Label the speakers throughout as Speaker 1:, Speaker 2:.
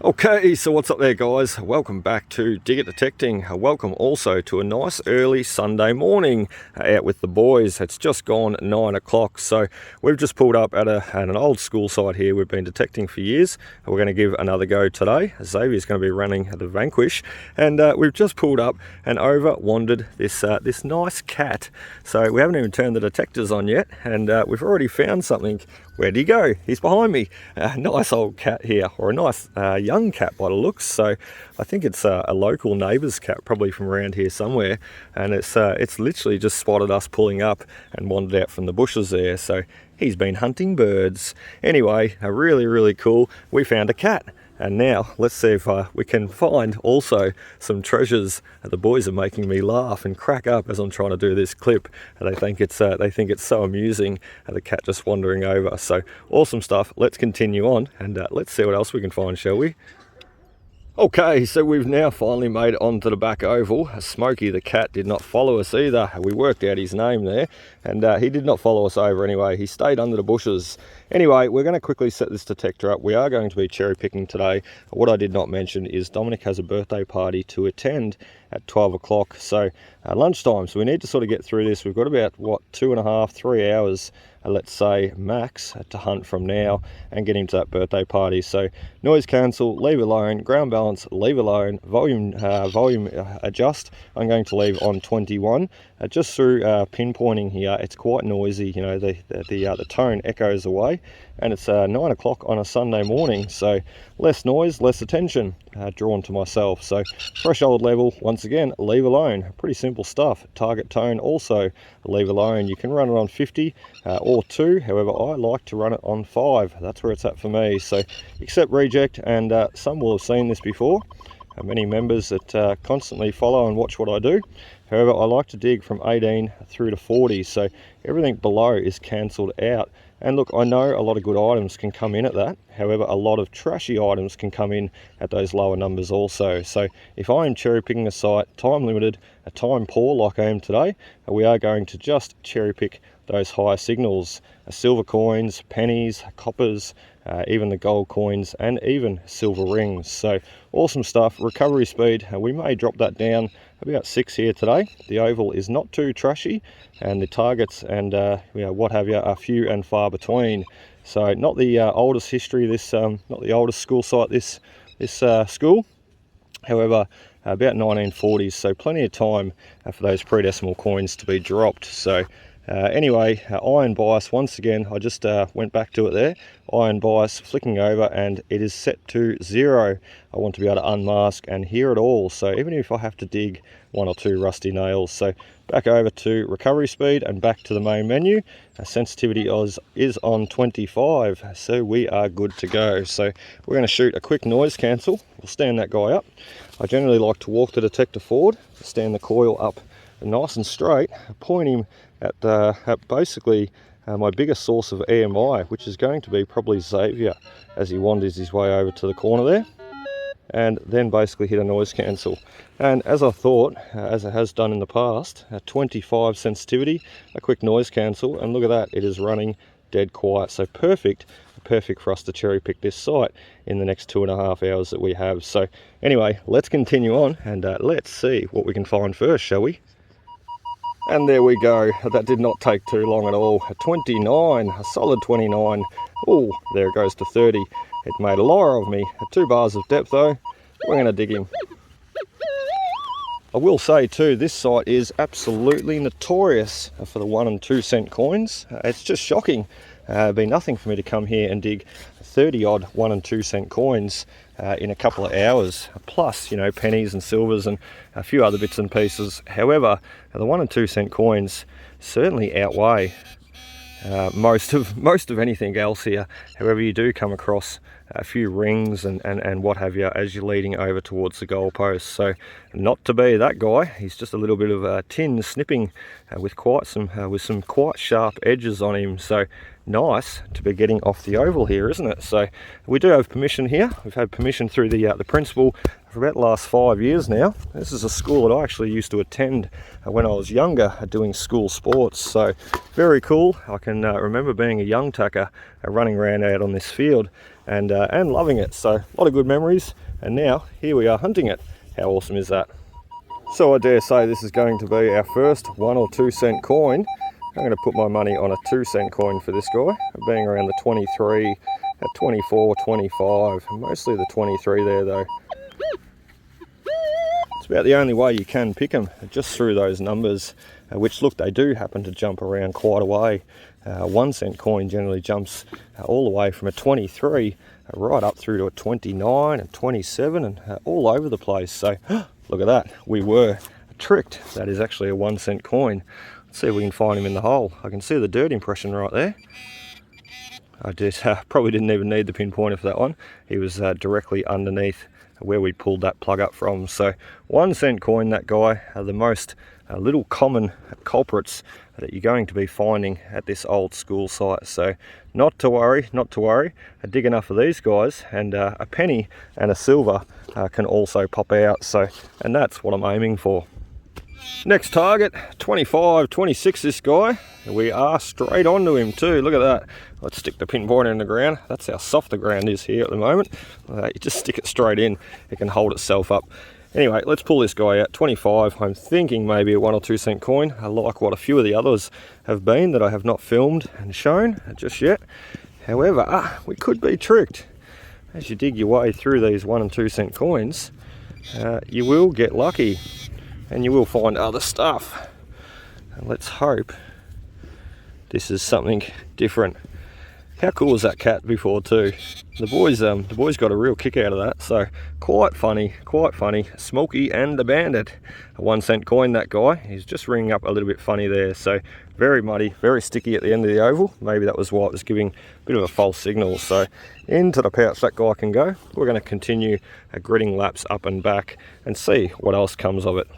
Speaker 1: Okay, so what's up there, guys? Welcome back to Dig It Detecting. Welcome also to a nice early Sunday morning out with the boys. It's just gone 9 o'clock, so we've just pulled up at an old school site here we've been detecting for years. We're going to give another go today. Xavier's going to be running the Vanquish, and we've just pulled up and over wandered this nice cat. So we haven't even turned the detectors on yet, and we've already found something. Where'd he go? He's behind me. A nice old cat here, or a nice young cat by the looks. So I think it's a local neighbour's cat, probably from around here somewhere. And it's literally just spotted us pulling up and wandered out from the bushes there. So he's been hunting birds. Anyway, really, really cool. We found a cat. And now let's see if we can find also some treasures. The boys are making me laugh and crack up as I'm trying to do this clip. They think it's so amusing, the cat just wandering over. So awesome stuff. Let's continue on and let's see what else we can find, shall we? Okay, so we've now finally made it onto the back oval. Smokey the cat did not follow us either. We worked out his name there, and he did not follow us over anyway. He stayed under the bushes. Anyway, we're going to quickly set this detector up. We are going to be cherry picking today. What I did not mention is Dominic has a birthday party to attend at 12 o'clock, so lunchtime. So we need to sort of get through this. We've got about, 2.5, 3 hours, let's say, max, to hunt from now and get into that birthday party. So noise cancel, leave alone. Ground balance, leave alone. Volume adjust, I'm going to leave on 21. Just through pinpointing here, it's quite noisy. You know, the tone echoes away, and it's 9 o'clock on a Sunday morning, so less noise, less attention drawn to myself. So threshold level, once again, leave alone. Pretty simple stuff. Target tone also leave alone. You can run it on 50 or 2. However, I like to run it on 5. That's where it's at for me. So accept, reject, and some will have seen this before. Many members that constantly follow and watch what I do. However, I like to dig from 18 through to 40, so everything below is cancelled out. And look, I know a lot of good items can come in at that. However, a lot of trashy items can come in at those lower numbers also. So if I am cherry picking a site, time limited, a time poor like I am today, we are going to just cherry pick those higher signals. Silver coins, pennies, coppers, even the gold coins, and even silver rings. So awesome stuff. Recovery speed, we may drop that down about 6 here today. The oval is not too trashy, and the targets and what have you are few and far between. So not the oldest history, not the oldest school site, this school. However, about 1940s, so plenty of time for those pre-decimal coins to be dropped. So anyway, iron bias, once again, I just went back to it there. Iron bias, flicking over, and it is set to 0. I want to be able to unmask and hear it all. So even if I have to dig 1 or 2 rusty nails. So back over to recovery speed and back to the main menu. Sensitivity is on 25, so we are good to go. So we're going to shoot a quick noise cancel. We'll stand that guy up. I generally like to walk the detector forward, stand the coil up nice and straight, point him at basically my biggest source of EMI, which is going to be probably Xavier, as he wanders his way over to the corner there, and then basically hit a noise cancel. And as I thought, as it has done in the past, 25 sensitivity, a quick noise cancel, and look at that, it is running dead quiet. So perfect for us to cherry pick this site in the next 2.5 hours that we have. So anyway, let's continue on and let's see what we can find first, shall we? And there we go. That did not take too long at all. 29, a solid 29. Oh, there it goes to 30. It made a liar of me. 2 bars of depth though. We're going to dig him. I will say too, this site is absolutely notorious for the 1 and 2 cent coins. It's just shocking. It'd be nothing for me to come here and dig 30 odd 1 and 2 cent coins in a couple of hours, plus, you know, pennies and silvers and a few other bits and pieces. However, the 1 and 2 cent coins certainly outweigh most of anything else here. However, you do come across a few rings and what have you as you're leading over towards the goalpost. So not to be that guy. He's just a little bit of tin snipping with some quite sharp edges on him. So nice to be getting off the oval here, isn't it? So we do have permission here. We've had permission through the principal for about the last 5 years now. This is a school that I actually used to attend when I was younger, doing school sports. So very cool. I can remember being a young tucker running around out on this field. and loving it. So a lot of good memories, and now here we are hunting it. How awesome is that? So I dare say this is going to be our first 1 or 2 cent coin. I'm going to put my money on a 2 cent coin for this guy, being around the 23, 24, 25, mostly the 23 there though. It's about the only way you can pick them, just through those numbers, which look, they do happen to jump around quite a way. 1 cent coin generally jumps all the way from a 23 right up through to a 29 and 27 and all over the place. So look at that, we were tricked. That is actually a 1 cent coin. Let's see if we can find him in the hole. I can see the dirt impression right there. I probably didn't even need the pinpointer for that one. He was directly underneath where we pulled that plug up from. So 1 cent coin, that guy, the most little common culprits that you're going to be finding at this old school site. So not to worry, not to worry. I dig enough of these guys, and a penny and a silver can also pop out. So, and that's what I'm aiming for. Next target, 25, 26 this guy. We are straight onto him too, look at that. Let's stick the pinpointer in the ground. That's how soft the ground is here at the moment. You just stick it straight in, it can hold itself up. Anyway, let's pull this guy out. 25, I'm thinking maybe a 1 or 2 cent coin, like what a few of the others have been that I have not filmed and shown just yet. However, we could be tricked. As you dig your way through these 1 and 2 cent coins, you will get lucky. And you will find other stuff. And let's hope this is something different. How cool was that cat before too? The boys got a real kick out of that. So quite funny, quite funny. Smokey and the Bandit. A 1 cent coin, that guy. He's just ringing up a little bit funny there. So very muddy, very sticky at the end of the oval. Maybe that was why it was giving a bit of a false signal. So into the pouch that guy can go. We're going to continue gridding laps up and back and see what else comes of it.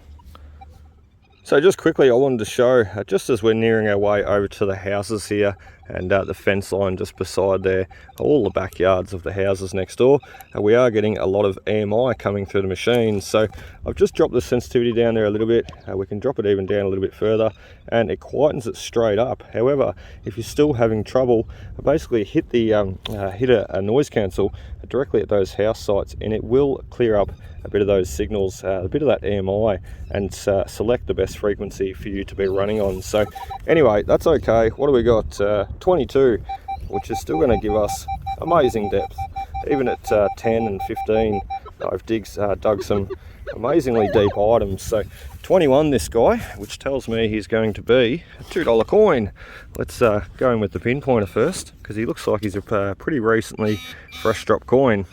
Speaker 1: So just quickly, I wanted to show, just as we're nearing our way over to the houses here, and the fence line just beside there, all the backyards of the houses next door, we are getting a lot of EMI coming through the machine. So I've just dropped the sensitivity down there a little bit. We can drop it even down a little bit further, and it quietens it straight up. However, if you're still having trouble, basically hit a noise cancel directly at those house sites, and it will clear up a bit of those signals, a bit of that EMI, and select the best frequency for you to be running on. So anyway, that's okay. What do we got? 22, which is still going to give us amazing depth. Even at 10 and 15, I've dug some amazingly deep items. So 21 this guy, which tells me he's going to be a $2 coin. Let's go in with the pinpointer first, because he looks like he's a pretty recently fresh drop coin.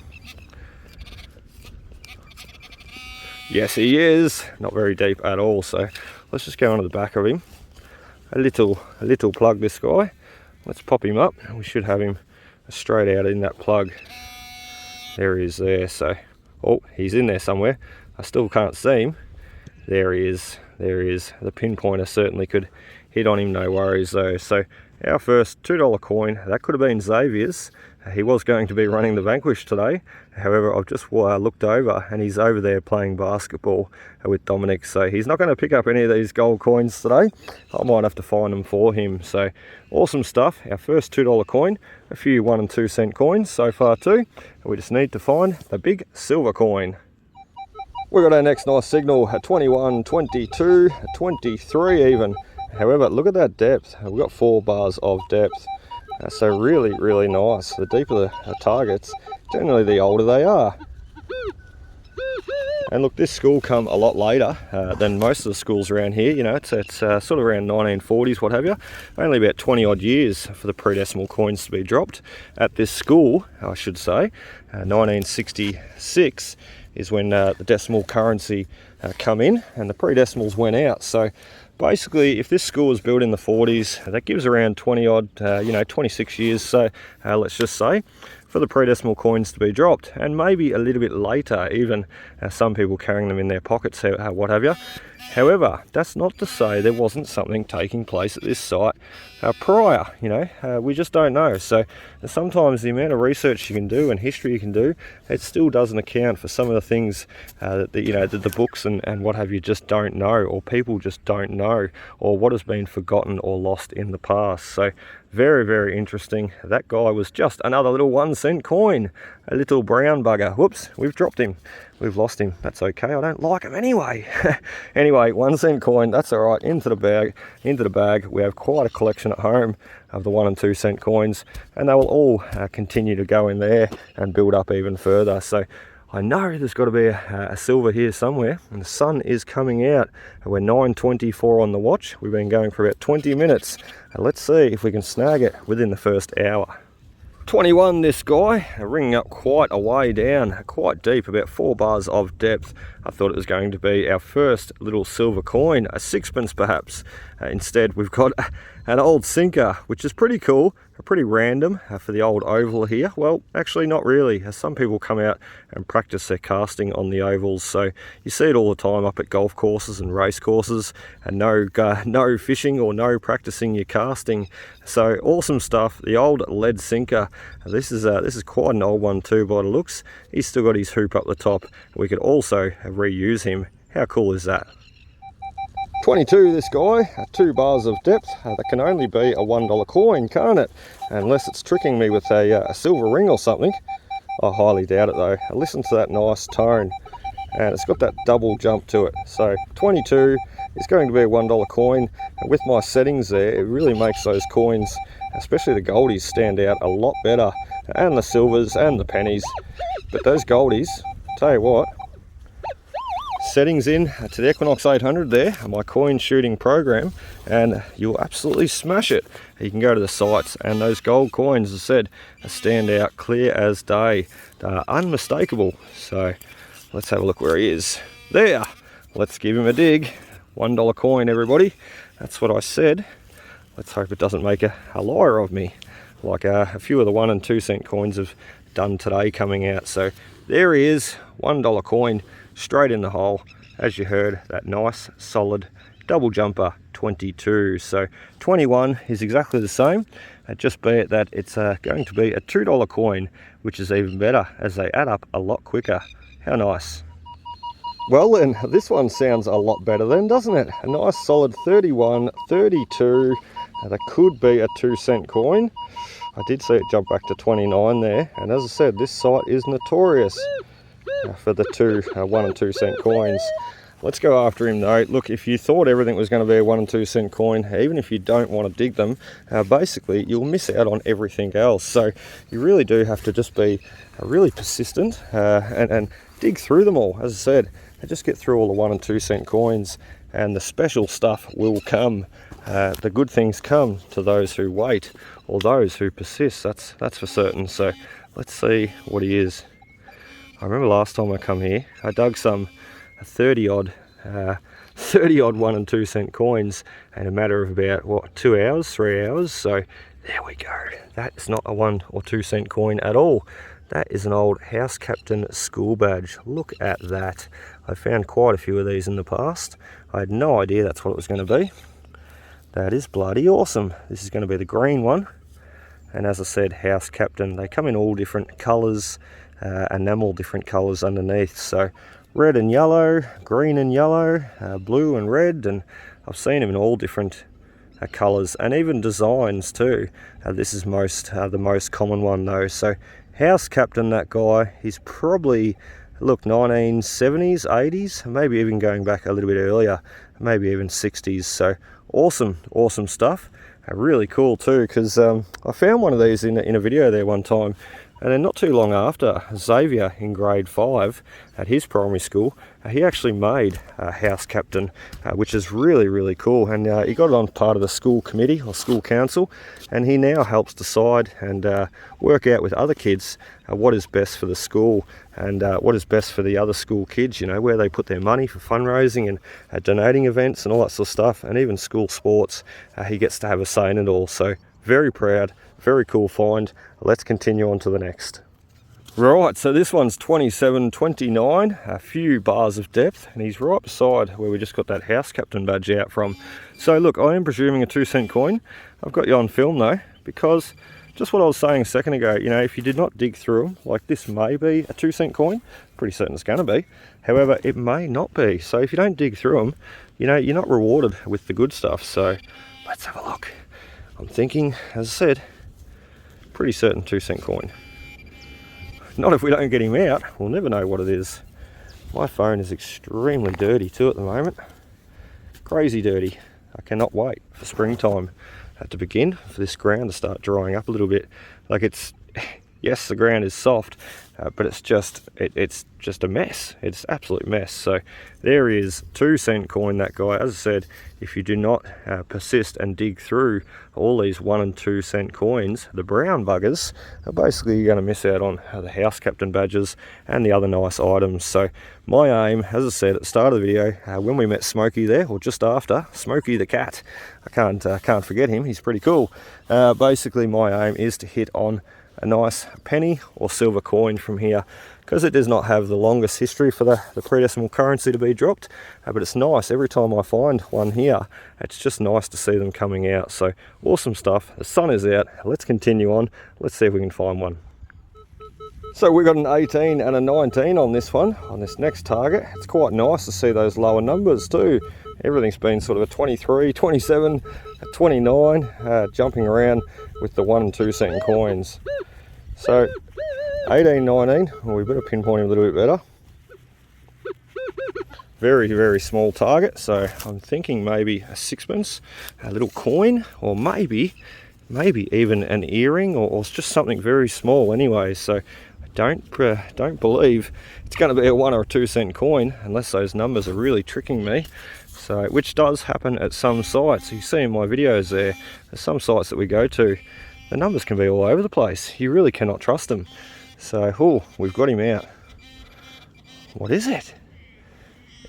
Speaker 1: Yes, he is. Not very deep at all. So let's just go onto the back of him. A little plug, this guy. Let's pop him up. We should have him straight out in that plug. There he is there. So, oh, he's in there somewhere. I still can't see him. There he is. There he is. The pinpointer certainly could hit on him, no worries though. So our first $2 coin, that could have been Xavier's. He was going to be running the Vanquish today. However, I've just looked over, and he's over there playing basketball with Dominic. So he's not going to pick up any of these gold coins today. I might have to find them for him. So awesome stuff. Our first $2 coin, a few 1 and 2 cent coins so far too. We just need to find the big silver coin. We got our next nice signal at 21, 22, 23 even. However, look at that depth. We've got 4 bars of depth. So really, really nice. The deeper the targets, generally the older they are. And look, this school come a lot later than most of the schools around here. You know, it's sort of around 1940s, what have you. Only about 20 odd years for the pre-decimal coins to be dropped at this school, I should say. 1966 is when the decimal currency come in, and the pre-decimals went out. So basically, if this school was built in the 40s, that gives around 20 odd, 26 years. So let's just say, for the pre-decimal coins to be dropped, and maybe a little bit later even, some people carrying them in their pockets, what have you. However, that's not to say there wasn't something taking place at this site prior, we just don't know. So sometimes the amount of research you can do and history you can do, it still doesn't account for some of the things that the books and what have you just don't know, or people just don't know, or what has been forgotten or lost in the past. So Very, very interesting. That guy was just another little 1 cent coin, a little brown bugger. Whoops, we've dropped him. We've lost him. That's okay. I don't like him anyway. Anyway, 1 cent coin. That's all right. Into the bag. Into the bag. We have quite a collection at home of the 1 and 2 cent coins, and they will all continue to go in there and build up even further. So I know there's got to be a silver here somewhere, and the sun is coming out. We're 9:24 on the watch. We've been going for about 20 minutes. Let's see if we can snag it within the first hour. 21 this guy, ringing up quite a way down, quite deep, about 4 bars of depth. I thought it was going to be our first little silver coin, a 6pence perhaps. Instead we've got an old sinker, which is pretty cool, pretty random for the old oval here. Well, actually not really. Some people come out and practice their casting on the ovals, so you see it all the time up at golf courses and race courses, and no fishing or no practicing your casting. So awesome stuff. The old lead sinker. This is quite an old one too by the looks. He's still got his hoop up the top. We could also reuse him. How cool is that? 22 this guy, 2 bars of depth. That can only be a $1 coin, can't it? Unless it's tricking me with a silver ring or something. I highly doubt it though. Listen to that nice tone, and it's got that double jump to it. So 22 is going to be a $1 coin, and with my settings there, it really makes those coins, especially the goldies, stand out a lot better, and the silvers and the pennies. But those goldies, tell you what, settings in to the Equinox 800 there, my coin shooting program, and you'll absolutely smash it. You can go to the sites, and those gold coins, as I said, stand out clear as day. They're unmistakable. So let's have a look where he is. There, let's give him a dig. $1 coin, everybody. That's what I said. Let's hope it doesn't make a liar of me, like a few of the 1 and 2 cent coins have done today coming out. So there he is, $1 coin, straight in the hole. As you heard, that nice solid double jumper 22. So 21 is exactly the same, just be it that it's going to be a $2 coin, which is even better as they add up a lot quicker. How nice. Well then, this one sounds a lot better then, doesn't it? A nice solid 31, 32. That could be a 2 cent coin. I did see it jump back to 29 there, and as I said, this site is notorious for the 1 and 2 cent coins. Let's go after him though. Look, if you thought everything was going to be a 1 and 2 cent coin, even if you don't want to dig them, basically you'll miss out on everything else. So you really do have to just be really persistent and dig through them all. As I said, just get through all the 1 and 2 cent coins, and the special stuff will come. The good things come to those who wait, or those who persist. That's for certain. So let's see what he is. I remember last time I come here, I dug some 30 odd 1 and 2 cent coins in a matter of about, what, 2 hours, 3 hours. So there we go. That's not a 1 or 2 cent coin at all. That is an old house captain school badge. Look at that. I found quite a few of these in the past. I had no idea that's what it was going to be. That is bloody awesome. This is going to be the green one. And as I said, house captain. They come in all different colours, enamel different colours underneath. So red and yellow, green and yellow, blue and red, and I've seen them in all different colours and even designs too. This is the most common one though. So house captain, that guy, he's probably, look, 1970s, 80s, maybe even going back a little bit earlier, maybe even 60s. So awesome stuff. Really cool too, because I found one of these in a video there one time. And then not too long after, Xavier in grade 5 at his primary school, he actually made a house captain, which is really cool. And he got it on part of the school committee or school council, and he now helps decide and work out with other kids what is best for the school and what is best for the other school kids, you know, where they put their money for fundraising and donating events and all that sort of stuff, and even school sports. He gets to have a say in it all. So very proud. Very cool find. Let's continue on to the next. Right, so this one's 27, 29, a few bars of depth, and he's right beside where we just got that house captain badge out from. So look, I am presuming a 2 cent coin. I've got you on film though, because just what I was saying a second ago, you know, if you did not dig through them, like this may be a 2 cent coin, pretty certain it's going to be. However, it may not be. So if you don't dig through them, you know, you're not rewarded with the good stuff. So let's have a look. I'm thinking, as I said, pretty certain 2-cent coin. Not if we don't get him out, we'll never know what it is. My phone is extremely dirty too at the moment. Crazy dirty. I cannot wait for springtime to begin, for this ground to start drying up a little bit. Like it's, yes, the ground is soft, but it's just a mess. It's an absolute mess. So there is 2-cent coin, that guy. As I said, if you do not persist and dig through all these 1 and 2 cent coins, the brown buggers, are basically going to miss out on the house captain badges and the other nice items. So my aim, as I said at the start of the video, when we met Smokey there, or just after, Smokey the cat, I can't forget him, he's pretty cool. Basically my aim is to hit on a nice penny or silver coin from here, because it does not have the longest history for the pre-decimal currency to be dropped, but it's nice every time I find one here. It's just nice to see them coming out. So awesome stuff. The sun is out. Let's continue on. Let's see if we can find one. So we got an 18 and a 19 on this one, on this next target. It's quite nice to see those lower numbers too. Everything's been sort of a 23, 27, a 29, jumping around with the 1 and 2 cent coins. So 18, 19, well, we better pinpoint him a little bit better. Very, very small target, so I'm thinking maybe a 6pence, a little coin, or maybe even an earring, or just something very small anyway. So I don't believe it's going to be a 1 or a 2 cent coin unless those numbers are really tricking me. So, which does happen at some sites. You see in my videos there's some sites that we go to, the numbers can be all over the place. You really cannot trust them. So, oh, we've got him out. What is it?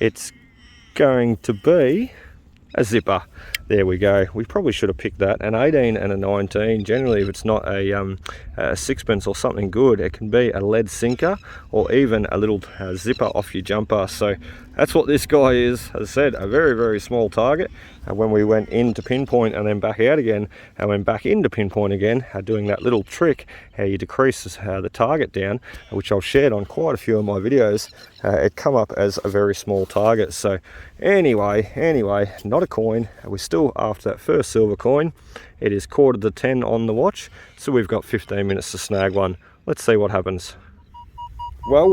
Speaker 1: It's going to be a zipper. There we go. We probably should have picked that. An 18 and a 19. Generally, if it's not a 6pence or something good, it can be a lead sinker or even a little zipper off your jumper. So that's what this guy is. As I said, a very, very small target. When we went in to pinpoint and then back out again, and went back into pinpoint again, doing that little trick, how you decrease the target down, which I've shared on quite a few of my videos, it come up as a very small target. So anyway, not a coin. We're still after that first silver coin. It is 9:45 on the watch, so we've got 15 minutes to snag one. Let's see what happens. Well,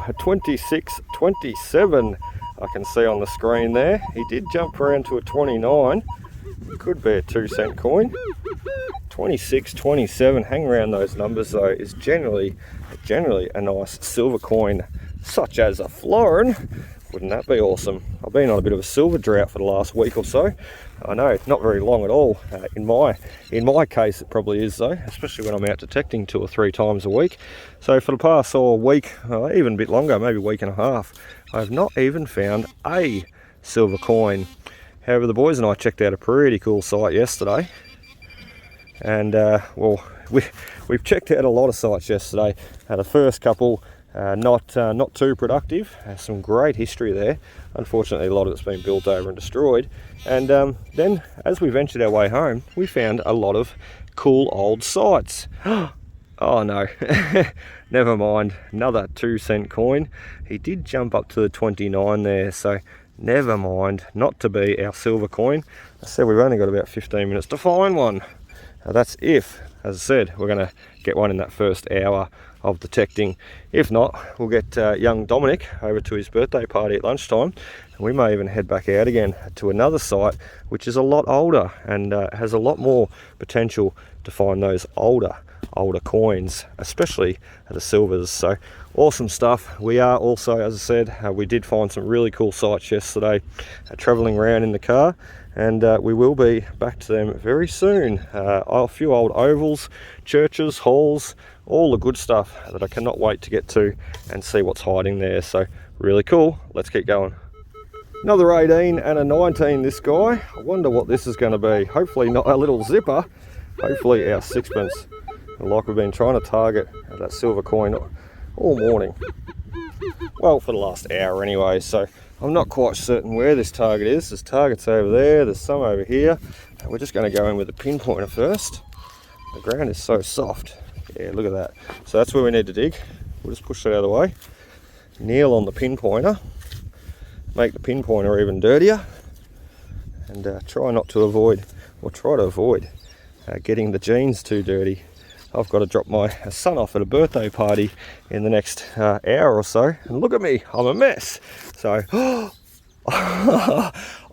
Speaker 1: a 26.27 I can see on the screen there. He did jump around to a 29. Could be a 2 cent coin. 26.27, hang around those numbers though, is generally a nice silver coin, such as a florin. Wouldn't that be awesome? I've been on a bit of a silver drought for the last week or so. I know, not very long at all. In my case, it probably is though, especially when I'm out detecting 2 or 3 times a week. So for the past week, even a bit longer, maybe a week and a half, I have not even found a silver coin. However, the boys and I checked out a pretty cool site yesterday, and well, we've checked out a lot of sites yesterday. The first couple, not too productive. Some great history there. Unfortunately, a lot of it's been built over and destroyed. And then, as we ventured our way home, we found a lot of cool old sites. Oh no, never mind. Another 2 cent coin. He did jump up to the 29 there, so never mind. Not to be our silver coin. I said we've only got about 15 minutes to find one. Now that's if, as I said, we're going to get one in that first hour of detecting. If not, we'll get young Dominic over to his birthday party at lunchtime, and we may even head back out again to another site which is a lot older and has a lot more potential to find those older coins, especially the silvers. So awesome stuff. We are also, as I said, we did find some really cool sites yesterday, traveling around in the car, and we will be back to them very soon. A few old ovals, churches, halls, all the good stuff that I cannot wait to get to and see what's hiding there. So really cool. Let's keep going. Another 18 and a 19 this guy. I wonder what this is going to be. Hopefully not a little zipper. Hopefully our 6pence. Like we've been trying to target that silver coin all morning. Well, for the last hour anyway, so I'm not quite certain where this target is. There's targets over there, there's some over here. We're just going to go in with a pinpointer first. The ground is so soft. Yeah, look at that. So that's where we need to dig. We'll just push that out of the way. Kneel on the pinpointer. Make the pinpointer even dirtier. And try to avoid getting the jeans too dirty. I've got to drop my son off at a birthday party in the next hour or so, and look at me, I'm a mess. So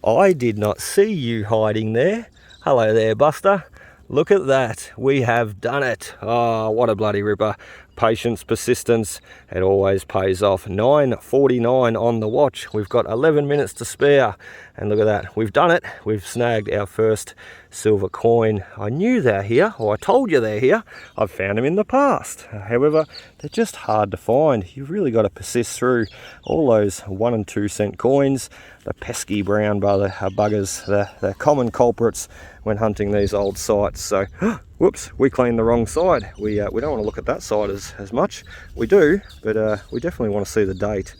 Speaker 1: I did not see you hiding there. Hello there, Buster. Look at that, we have done it. Oh, what a bloody ripper. Patience, persistence, it always pays off. 9:49 on the watch. We've got 11 minutes to spare. And look at that, we've done it. We've snagged our first silver coin. I knew they're here, or I told you they're here. I've found them in the past. However, they're just hard to find. You've really got to persist through all those 1 and 2 cent coins, the pesky brown buggers, the common culprits when hunting these old sites. So, whoops, we cleaned the wrong side. We don't want to look at that side as much. We do, but we definitely want to see the date.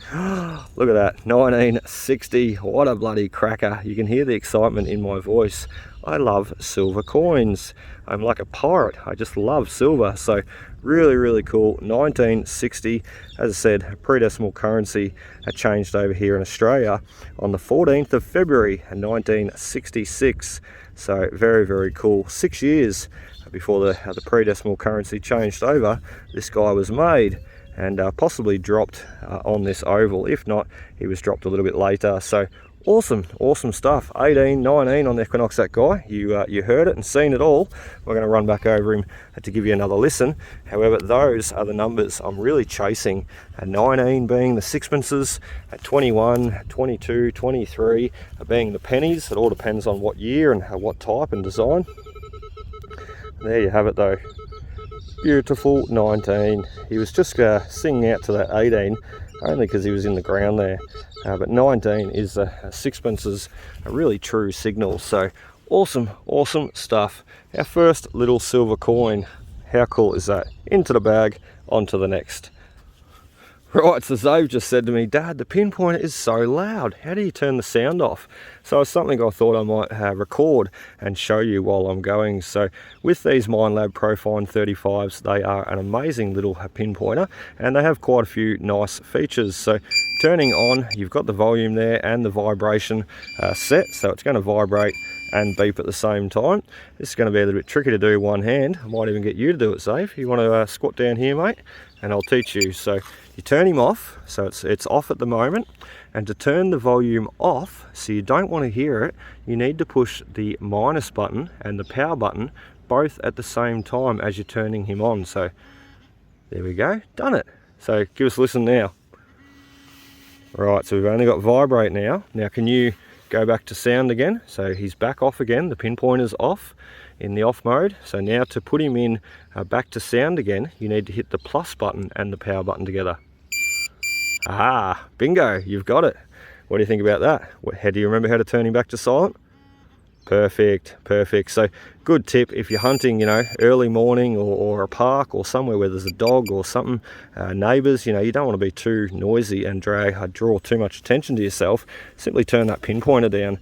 Speaker 1: Look at that, 1960. What a bloody cracker. You can hear the excitement in my voice. I love silver coins. I'm like a pirate. I just love silver. So really, really cool. 1960, as I said, pre-decimal currency changed over here in Australia on the 14th of February 1966. So very, very cool. 6 years before the pre-decimal currency changed over, this guy was made and possibly dropped on this oval. If not, he was dropped a little bit later. So awesome stuff. 1819 on the Equinox, that guy. You heard it and seen it all. We're going to run back over him to give you another listen. However, those are the numbers I'm really chasing. 19 being the sixpences, 21, 22, 23 being the pennies. It all depends on what year and what type and design. There you have it though. Beautiful 19. He was just singing out to that 18 only because he was in the ground there. But 19 is sixpences, a really true signal. So awesome stuff. Our first little silver coin. How cool is that? Into the bag, onto the next. Right, so Zave just said to me, Dad, the pinpointer is so loud. How do you turn the sound off? So it's something I thought I might record and show you while I'm going. So with these Minelab Profine 35s, they are an amazing little pinpointer and they have quite a few nice features. So turning on, you've got the volume there and the vibration set. So it's going to vibrate and beep at the same time. This is going to be a little bit tricky to do one hand. I might even get you to do it, Zave. You want to squat down here, mate, and I'll teach you. So you turn him off, so it's off at the moment, and to turn the volume off, so you don't want to hear it, you need to push the minus button and the power button both at the same time as you're turning him on. So there we go, done it. So give us a listen now. Right, so we've only got vibrate now. Now can you go back to sound again? So he's back off again, the pinpointer's off in the off mode. So now to put him in back to sound again, you need to hit the plus button and the power button together. Ah, bingo, you've got it. What do you think about that? How do you remember how to turn him back to silent? Perfect. So good tip if you're hunting, early morning or a park or somewhere where there's a dog or something, neighbours, you don't want to be too noisy and draw too much attention to yourself. Simply turn that pinpointer down,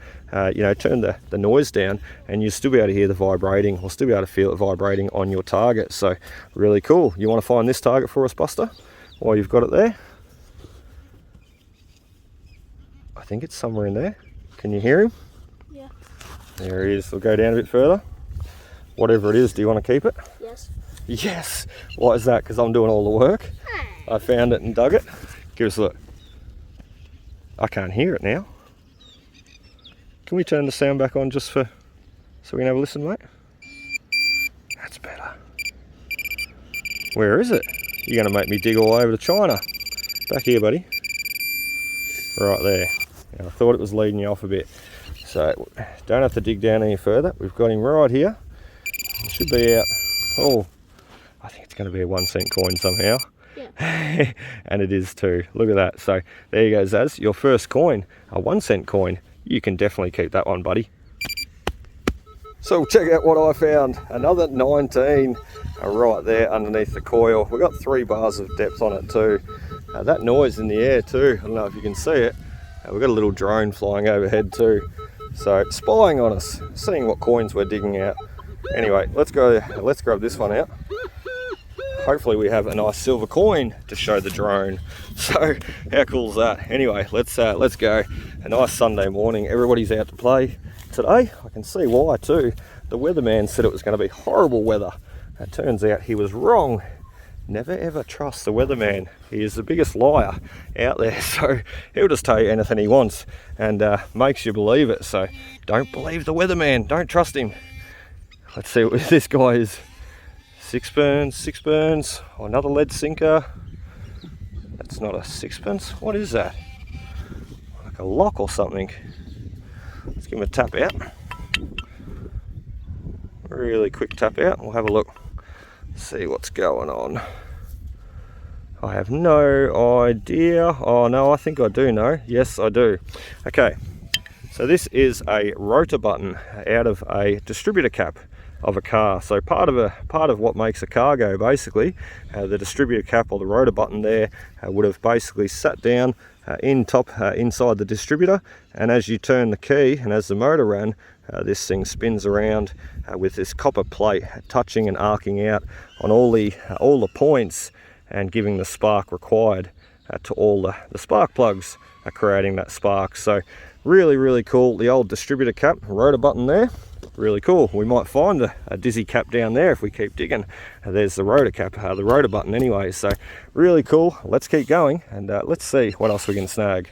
Speaker 1: turn the noise down, and you'll still be able to hear the vibrating, or still be able to feel it vibrating on your target. So really cool. You want to find this target for us, Buster, while you've got it there? I think it's somewhere in there. Can you hear him?
Speaker 2: Yeah.
Speaker 1: There he is. We'll go down a bit further. Whatever it is, do you want to keep it?
Speaker 2: Yes.
Speaker 1: Yes. Why is that? Because I'm doing all the work. I found it and dug it. Give us a look. I can't hear it now. Can we turn the sound back on just so we can have a listen, mate? That's better. Where is it? You're going to make me dig all over to China. Back here, buddy. Right there. Now, I thought it was leading you off a bit. So don't have to dig down any further. We've got him right here. It should be out. Oh, I think it's going to be a 1 cent coin somehow.
Speaker 2: Yeah.
Speaker 1: And it is too. Look at that. So there you go, Zaz. Your first coin, a 1 cent coin. You can definitely keep that one, buddy. So check out what I found. Another 19 right there underneath the coil. We've got 3 bars of depth on it too. That noise in the air too. I don't know if you can see it. We've got a little drone flying overhead too. So spying on us, seeing what coins we're digging out. Anyway, let's grab this one out. Hopefully we have a nice silver coin to show the drone. So how cool is that? Anyway, let's go. A nice Sunday morning. Everybody's out to play. today. I can see why too. The weatherman said it was going to be horrible weather. It turns out he was wrong. Never ever trust the weatherman. He is the biggest liar out there, so he'll just tell you anything he wants and makes you believe it. So don't believe the weatherman, don't trust him. Let's see what this guy is. 6 burns, oh, another lead sinker. That's not a 6-pence, what is that? Like a lock or something. Let's give him a tap out. Really quick tap out, we'll have a look. See what's going on. I have no idea. Oh no, I think I do know. Yes, I do. Okay, so this is a rotor button out of a distributor cap of a car. So part of what makes a car go, basically, the distributor cap or the rotor button there would have basically sat down inside the distributor, and as you turn the key and as the motor ran, this thing spins around with this copper plate touching and arcing out on all the points and giving the spark required to all the spark plugs, creating that spark. So really cool. The old distributor cap, rotor button there, really cool. We might find a dizzy cap down there if we keep digging. There's the rotor cap, the rotor button anyway. So really cool. Let's keep going and let's see what else we can snag.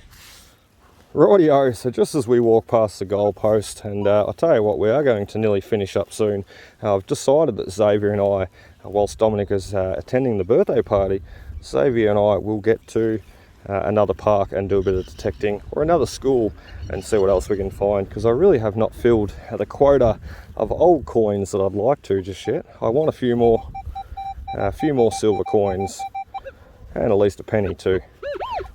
Speaker 1: Rightio, so just as we walk past the goalpost, and I'll tell you what, we are going to nearly finish up soon. I've decided that Xavier and I, whilst Dominic is attending the birthday party, Xavier and I will get to another park and do a bit of detecting, or another school, and see what else we can find, because I really have not filled the quota of old coins that I'd like to just yet. I want a few more silver coins, and at least a penny too.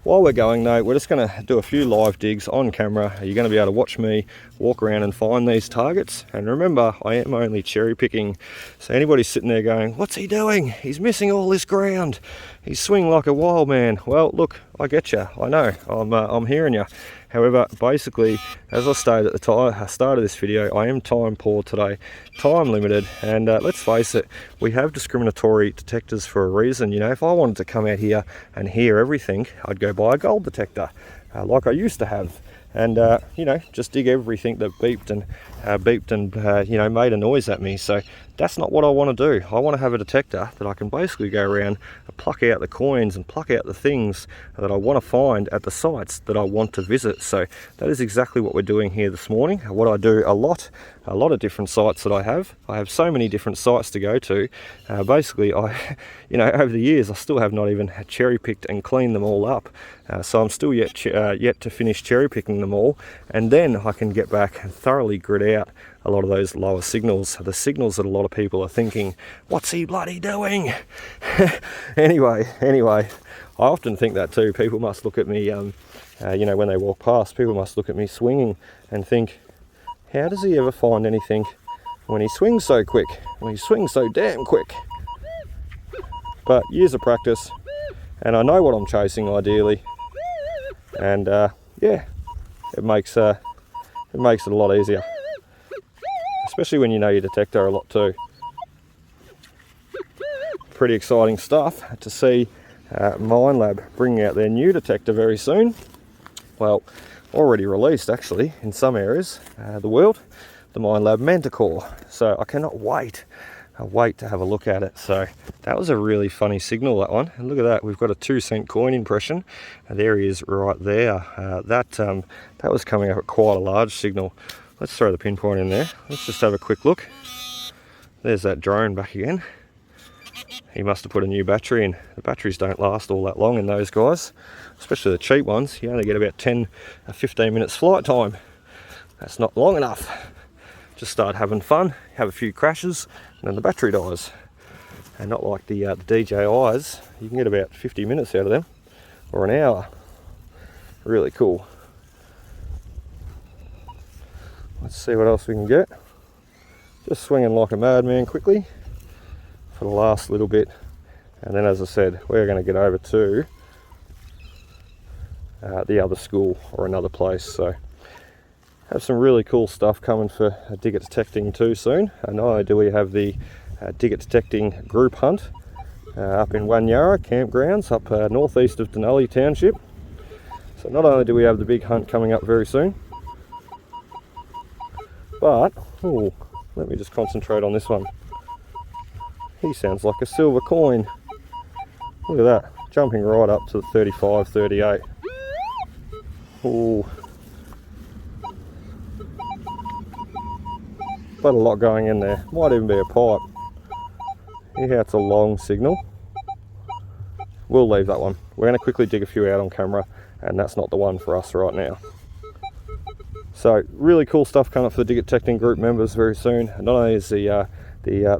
Speaker 1: While we're going though, we're just going to do a few live digs on camera. You're going to be able to watch me walk around and find these targets. And remember, I am only cherry picking. So anybody sitting there going, what's he doing? He's missing all this ground. He's swinging like a wild man. Well, look, I get you. I know. I'm hearing you. However, basically, as I stated at the start of this video, I am time poor today, time limited, and let's face it, we have discriminatory detectors for a reason. You know, if I wanted to come out here and hear everything, I'd go buy a gold detector, like I used to have, and you know, just dig everything that beeped and you know, made a noise at me. So that's not what I want to do. I want to have a detector that I can basically go around and pluck out the coins and pluck out the things that I want to find at the sites that I want to visit. So that is exactly what we're doing here this morning. What I do a lot of different sites that I have so many different sites to go to. Basically, you know, over the years I still have not even cherry picked and cleaned them all up. So I'm still yet to finish cherry picking them all, and then I can get back and thoroughly grid out a lot of those lower signals, the signals that a lot of people are thinking, what's he bloody doing? anyway, I often think that too. People must look at me, you know, when they walk past, people must look at me swinging and think, how does he ever find anything when he swings so quick, when he swings so damn quick? But years of practice, and I know what I'm chasing ideally, and yeah, it makes it a lot easier, especially when you know your detector a lot too. Pretty exciting stuff to see Minelab bringing out their new detector very soon. Well, already released actually in some areas of the world, the Minelab Manticore. So I cannot wait to have a look at it. So that was a really funny signal, that one. And look at that, we've got a 2-cent coin impression. There he is right there. That was coming up at quite a large signal. Let's throw the pinpoint in there. Let's just have a quick look. There's that drone back again. He must have put a new battery in. The batteries don't last all that long in those guys, especially the cheap ones. You only get about 10 or 15 minutes flight time. That's not long enough. Just start having fun, have a few crashes, and then the battery dies. And not like the DJIs, you can get about 50 minutes out of them, or an hour. Really cool. Let's see what else we can get. Just swinging like a madman quickly for the last little bit, and then, as I said, we're going to get over to the other school or another place. So have some really cool stuff coming for dig it detecting too soon. And not only do we have the dig it detecting group hunt up in Wanyara campgrounds up northeast of Denali Township. So not only do we have the big hunt coming up very soon, But, oh, let me just concentrate on this one. He sounds like a silver coin. Look at that, jumping right up to the 35, 38. Oh, but a lot going in there. Might even be a pipe. Yeah, it's a long signal. We'll leave that one. We're going to quickly dig a few out on camera, and that's not the one for us right now. So really cool stuff coming up for the Dig Detecting group members very soon. Not only is the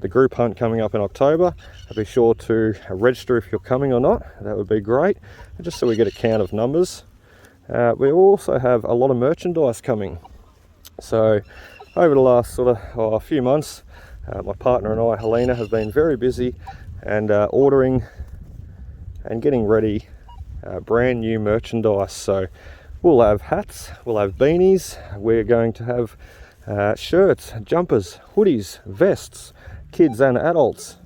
Speaker 1: group hunt coming up in October, be sure to register if you're coming or not. That would be great, just so we get a count of numbers. We also have a lot of merchandise coming. So over the last sort of a few months, my partner and I, Helena, have been very busy and ordering and getting ready brand new merchandise. So we'll have hats, we'll have beanies, we're going to have shirts, jumpers, hoodies, vests, kids and adults.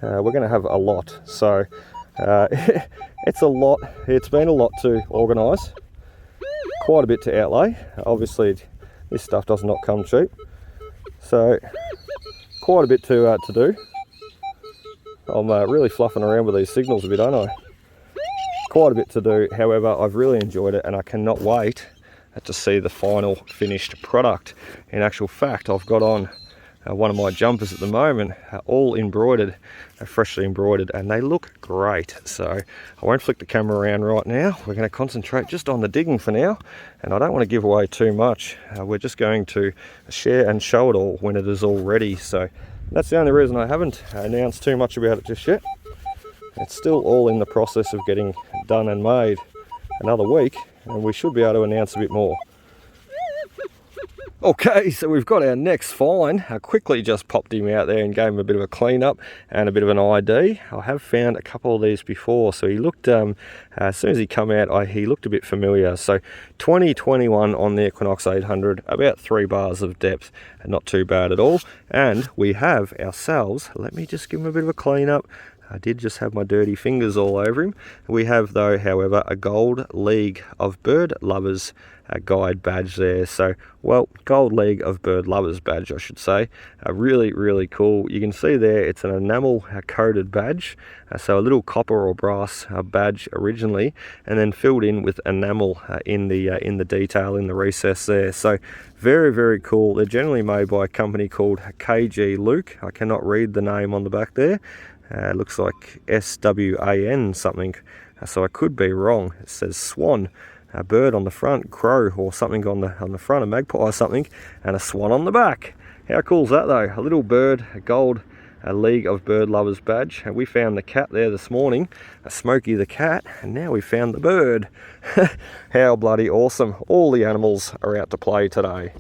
Speaker 1: We're going to have a lot. So it's a lot. It's been a lot to organise, quite a bit to outlay. Obviously this stuff does not come cheap, so quite a bit to do. I'm really fluffing around with these signals a bit, aren't I? Quite a bit to do. However, I've really enjoyed it, and I cannot wait to see the final finished product. In actual fact, I've got on one of my jumpers at the moment, all embroidered, freshly embroidered, and they look great. So I won't flick the camera around right now. We're going to concentrate just on the digging for now, and I don't want to give away too much. We're just going to share and show it all when it is all ready. So that's the only reason I haven't announced too much about it just yet. It's still all in the process of getting done and made. Another week and we should be able to announce a bit more. Okay, so we've got our next find. I quickly just popped him out there and gave him a bit of a clean up and a bit of an ID. I have found a couple of these before, so he looked, as soon as he come out, he looked a bit familiar. So 2021 on the Equinox 800, about 3 bars of depth, and not too bad at all. And we have ourselves, let me just give him a bit of a clean up. I did just have my dirty fingers all over him. We have, though, however, a Gold League of Bird Lovers guide badge there. So, well, Gold League of Bird Lovers badge, I should say. Really, really cool. You can see there it's an enamel coated badge. So a little copper or brass badge originally, and then filled in with enamel in the detail in the recess there. So very, very cool. They're generally made by a company called KG Luke. I cannot read the name on the back there. Looks like SWAN something, so I could be wrong. It says swan, a bird on the front, crow or something on the front, a magpie or something, and a swan on the back. How cool is that though? A little bird, a Gold League of Bird Lovers badge. And we found the cat there this morning, a Smokey the cat, and now we found the bird. How bloody awesome. All the animals are out to play today.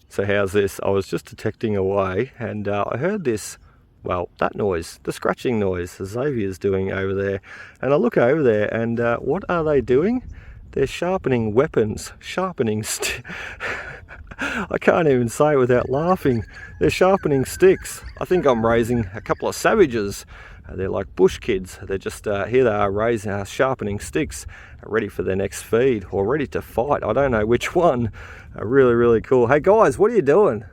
Speaker 1: So how's this? I was just detecting away and I heard this. Well, that noise, the scratching noise Xavier's doing over there. And I look over there and what are they doing? They're sharpening weapons, I can't even say it without laughing. They're sharpening sticks. I think I'm raising a couple of savages. They're like bush kids. They're just, here they are sharpening sticks, ready for their next feed or ready to fight. I don't know which one. Really, really cool. Hey guys, what are you doing?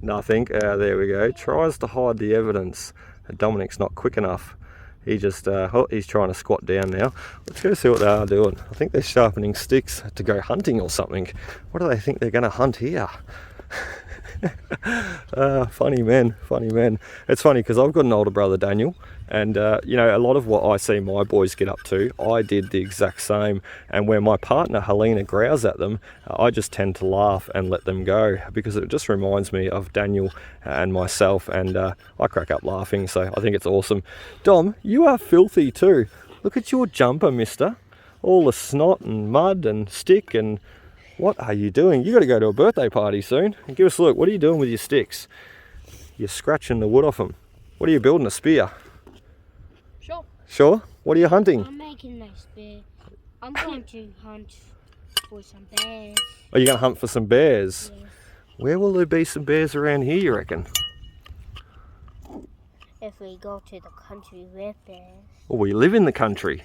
Speaker 1: Nothing. There we go. Tries to hide the evidence. Dominic's not quick enough. He just he's trying to squat down now. Let's go see what they are doing. I think they're sharpening sticks to go hunting or something. What do they think they're going to hunt here? Funny men. It's funny because I've got an older brother, Daniel, and you know, a lot of what I see my boys get up to, I did the exact same. And where my partner Helena growls at them, I just tend to laugh and let them go, because it just reminds me of Daniel and myself, and I crack up laughing. So I think it's awesome. Dom, you are filthy too. Look at your jumper, mister. All the snot and mud and stick, and what are you doing? You got to go to a birthday party soon. And give us a look. What are you doing with your sticks? You're scratching the wood off them. What are you building, a spear?
Speaker 2: Sure.
Speaker 1: Sure? What are you hunting?
Speaker 2: I'm making a spear. I'm going to hunt for some bears.
Speaker 1: Are you going to hunt for some bears?
Speaker 2: Yes.
Speaker 1: Where will there be some bears around here, you reckon?
Speaker 2: If we go to the country with bears.
Speaker 1: Well, we live in the country.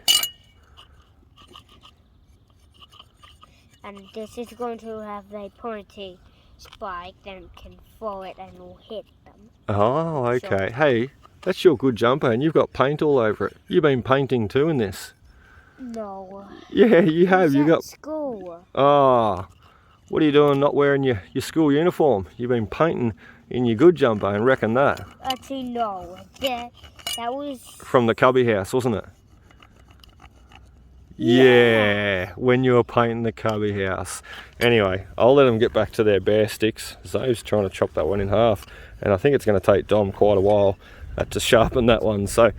Speaker 2: And this is going to have a party spike, then can throw it and will hit them.
Speaker 1: Oh, okay. Hey, that's your good jumper and you've got paint all over it. You've been painting too in this.
Speaker 2: No.
Speaker 1: Yeah, you have. You got
Speaker 2: school.
Speaker 1: Ah, what are you doing not wearing your school uniform? You've been painting in your good jumper and reckon that.
Speaker 2: Actually, no. That was...
Speaker 1: From the cubby house, wasn't it? Yeah, when you were painting the cubby house. Anyway, I'll let them get back to their bear sticks. Zoe's trying to chop that one in half. And I think it's going to take Dom quite a while to sharpen that one. So,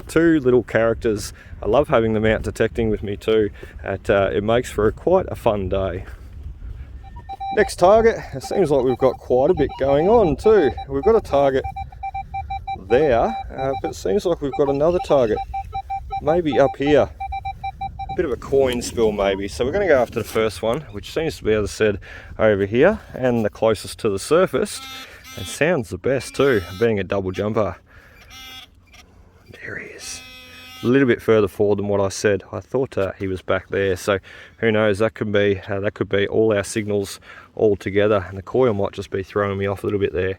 Speaker 1: two little characters. I love having them out detecting with me too. It makes for quite a fun day. Next target, it seems like we've got quite a bit going on too. We've got a target there, but it seems like we've got another target maybe up here. A bit of a coin spill maybe. So we're going to go after the first one, which seems to be, as I said, over here and the closest to the surface. And sounds the best too, being a double jumper. There he is. A little bit further forward than what I said. I thought he was back there, so who knows, that could be all our signals all together, and the coil might just be throwing me off a little bit there.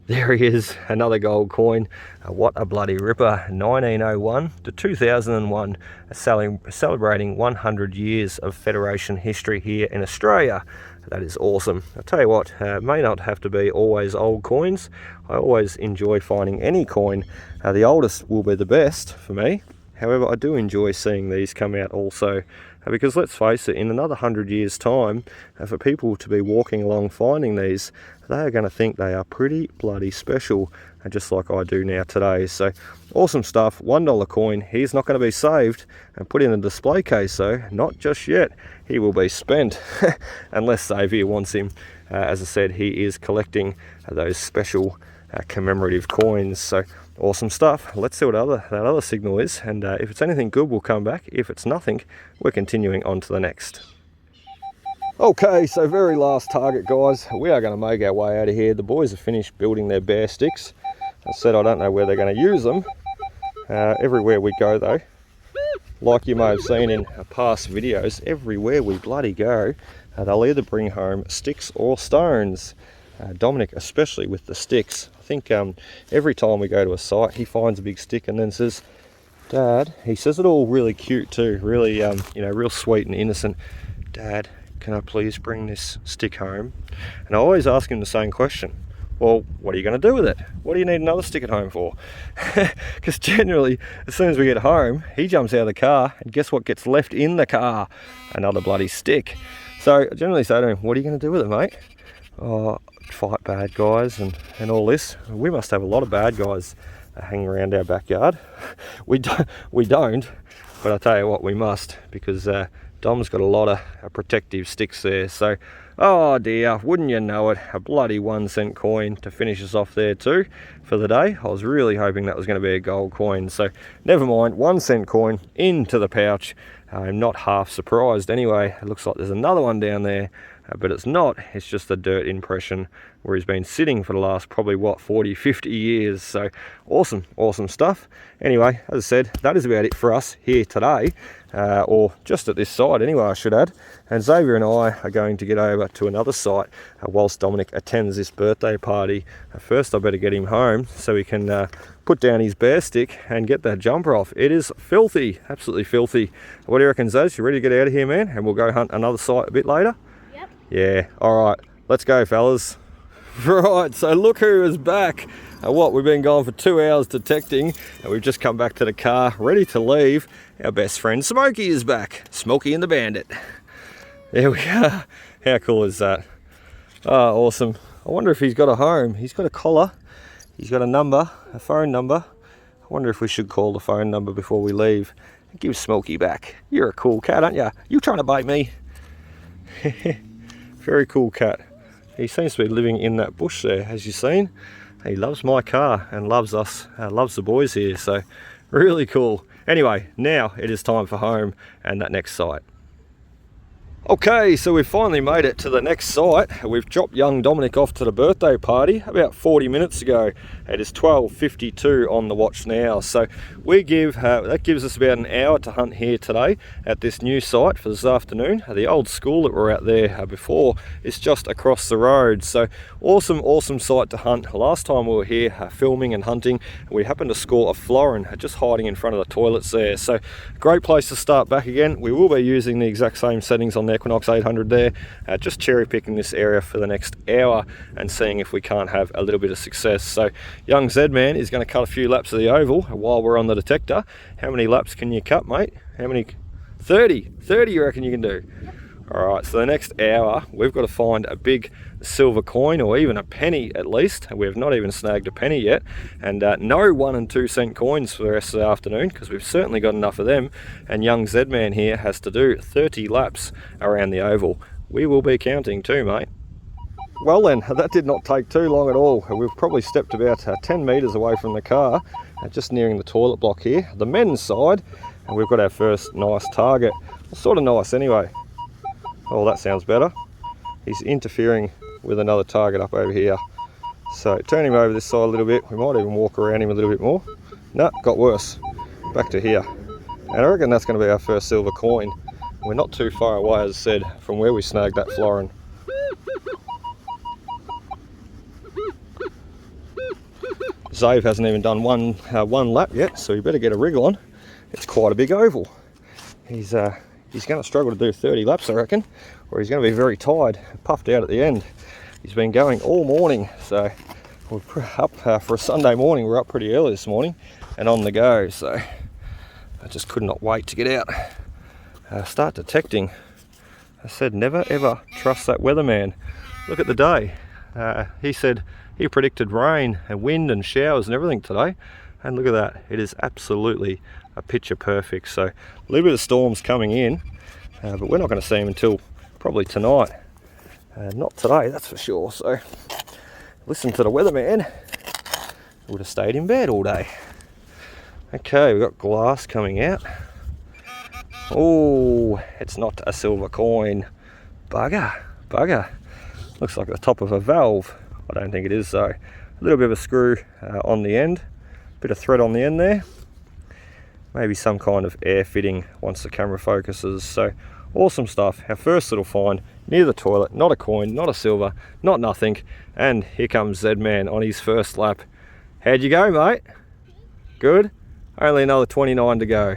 Speaker 1: There he is, another gold coin. What a bloody ripper. 1901 to 2001, celebrating 100 years of Federation history here in Australia. That is awesome. I'll tell you what, may not have to be always old coins. I always enjoy finding any coin. The oldest will be the best for me. However, I do enjoy seeing these come out also, because let's face it, in another 100 years time, for people to be walking along finding these, they are going to think they are pretty bloody special, just like I do now today. So awesome stuff. $1 coin. He's not going to be saved and put in a display case though, not just yet. He will be spent unless Xavier wants him. As I said, he is collecting those special commemorative coins. So awesome stuff. Let's see what that other signal is, and if it's anything good, we'll come back. If it's nothing, we're continuing on to the next. Okay, so very last target, guys. We are going to make our way out of here. The boys have finished building their bear sticks. I said I don't know where they're going to use them. Everywhere we go though, like you may have seen in past videos, everywhere we bloody go, they'll either bring home sticks or stones. Dominic, especially with the sticks. I think every time we go to a site, he finds a big stick and then says, Dad, he says it all really cute too, really, you know, real sweet and innocent. Dad, can I please bring this stick home? And I always ask him the same question. Well, what are you going to do with it? What do you need another stick at home for? Because generally, as soon as we get home, he jumps out of the car, and guess what gets left in the car? Another bloody stick. So I generally say to him, what are you going to do with it, mate? Oh, fight bad guys and all this. We must have a lot of bad guys hanging around our backyard. We don't, but I tell you what, we must, because Dom's got a lot of protective sticks there. So, oh dear, wouldn't you know it, a bloody 1-cent coin to finish us off there too for the day. I was really hoping that was going to be a gold coin, so never mind, 1-cent coin into the pouch. I'm not half surprised anyway. It looks like there's another one down there, but it's not. It's just a dirt impression where he's been sitting for the last probably, what, 40, 50 years. So awesome, awesome stuff. Anyway, as I said, that is about it for us here today, or just at this site anyway, I should add. And Xavier and I are going to get over to another site whilst Dominic attends this birthday party. First, I better get him home so he can put down his bear stick and get that jumper off. It is filthy, absolutely filthy. What do you reckon, Zaz? You ready to get out of here, man? And we'll go hunt another site a bit later?
Speaker 2: Yep.
Speaker 1: Yeah, all right, let's go, fellas. Right, so look who is back. We've been gone for 2 hours detecting, and we've just come back to the car, ready to leave. Our best friend Smokey is back. Smokey and the Bandit. There we are. How cool is that? Oh, awesome. I wonder if he's got a home. He's got a collar. He's got a number, a phone number. I wonder if we should call the phone number before we leave. Give Smokey back. You're a cool cat, aren't you? You trying to bite me? Very cool cat. He seems to be living in that bush there, as you've seen. He loves my car and loves us, loves the boys here, so really cool. Anyway, now it is time for home and that next site. Okay, so we've finally made it to the next site. We've dropped young Dominic off to the birthday party about 40 minutes ago. It is 12:52 on the watch now. So we that gives us about an hour to hunt here today at this new site for this afternoon. The old school that were out there before is just across the road. So awesome site to hunt. Last time we were here filming and hunting, we happened to score a florin just hiding in front of the toilets there. So great place to start back again. We will be using the exact same settings on the Equinox 800 there, just cherry picking this area for the next hour and seeing if we can't have a little bit of success. So young Z-Man is going to cut a few laps of the oval while we're on the detector. How many laps can you cut, mate? How many? 30 you reckon you can do? All right, so the next hour we've got to find a big silver coin or even a penny at least. We've not even snagged a penny yet, and no 1 and 2 cent coins for the rest of the afternoon because we've certainly got enough of them. And young Z-Man here has to do 30 laps around the oval. We will be counting too, mate. Well then, that did not take too long at all. We've probably stepped about 10 meters away from the car, just nearing the toilet block here, the men's side, and we've got our first nice target. Sort of nice anyway. Oh, that sounds better. He's interfering with another target up over here. So turn him over this side a little bit. We might even walk around him a little bit more. No, got worse. Back to here. And I reckon that's going to be our first silver coin. We're not too far away, as I said, from where we snagged that florin. Zave hasn't even done one lap yet, so we better get a wriggle on. It's quite a big oval. He's going to struggle to do 30 laps, I reckon, or he's going to be very tired, puffed out at the end. He's been going all morning, so we're up for a Sunday morning. We're up pretty early this morning and on the go, so I just could not wait to get out. Start detecting. I said never ever trust that weatherman. Look at the day. He said he predicted rain and wind and showers and everything today, and look at that. It is absolutely a picture perfect. So a little bit of storms coming in, but we're not going to see them until probably tonight. Not today, that's for sure. So listen to the weatherman. Would have stayed in bed all day. Okay, we've got glass coming out. Oh, it's not a silver coin. Bugger. Looks like the top of a valve. I don't think it is though. A little bit of a screw on the end, bit of thread on the end there. Maybe some kind of air fitting once the camera focuses. So awesome stuff. Our first little find near the toilet. Not a coin, not a silver, not nothing. And here comes Z-Man on his first lap. How'd you go, mate? Good? Only another 29 to go.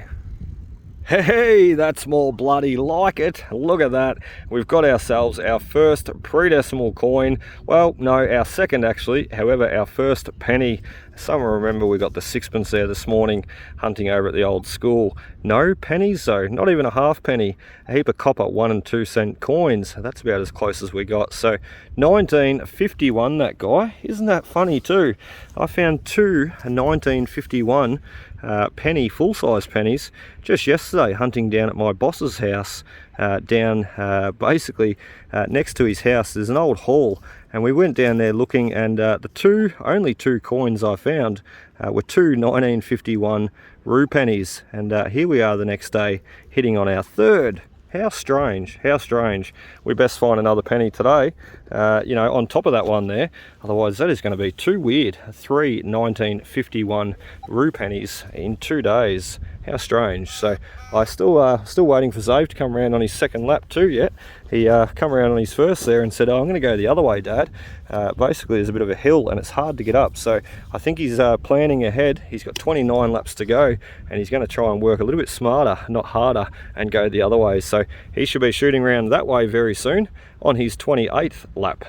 Speaker 1: Hey, that's more bloody like it. Look at that. We've got ourselves our first pre-decimal coin. Well, no, our second actually. However, our first penny. Some remember we got the sixpence there this morning hunting over at the old school. No pennies though, not even a half penny. A heap of copper 1 and 2 cent coins. That's about as close as we got. So 1951 that guy. Isn't that funny too? I found two 1951 penny, full-size pennies just yesterday hunting down at my boss's house, down basically next to his house. There's an old hall, and we went down there looking, and the only two coins I found were two 1951 rue pennies, and here we are the next day hitting on our third. How strange, how strange. We best find another penny today, you know, on top of that one there. Otherwise that is going to be too weird. 3 1951 rue pennies in 2 days. How strange. So I still waiting for Zave to come around on his second lap too yet. He come around on his first there and said, oh, I'm going to go the other way, Dad. Basically there's a bit of a hill and it's hard to get up. So I think he's planning ahead. He's got 29 laps to go and he's going to try and work a little bit smarter, not harder, and go the other way. So he should be shooting around that way very soon on his 28th lap.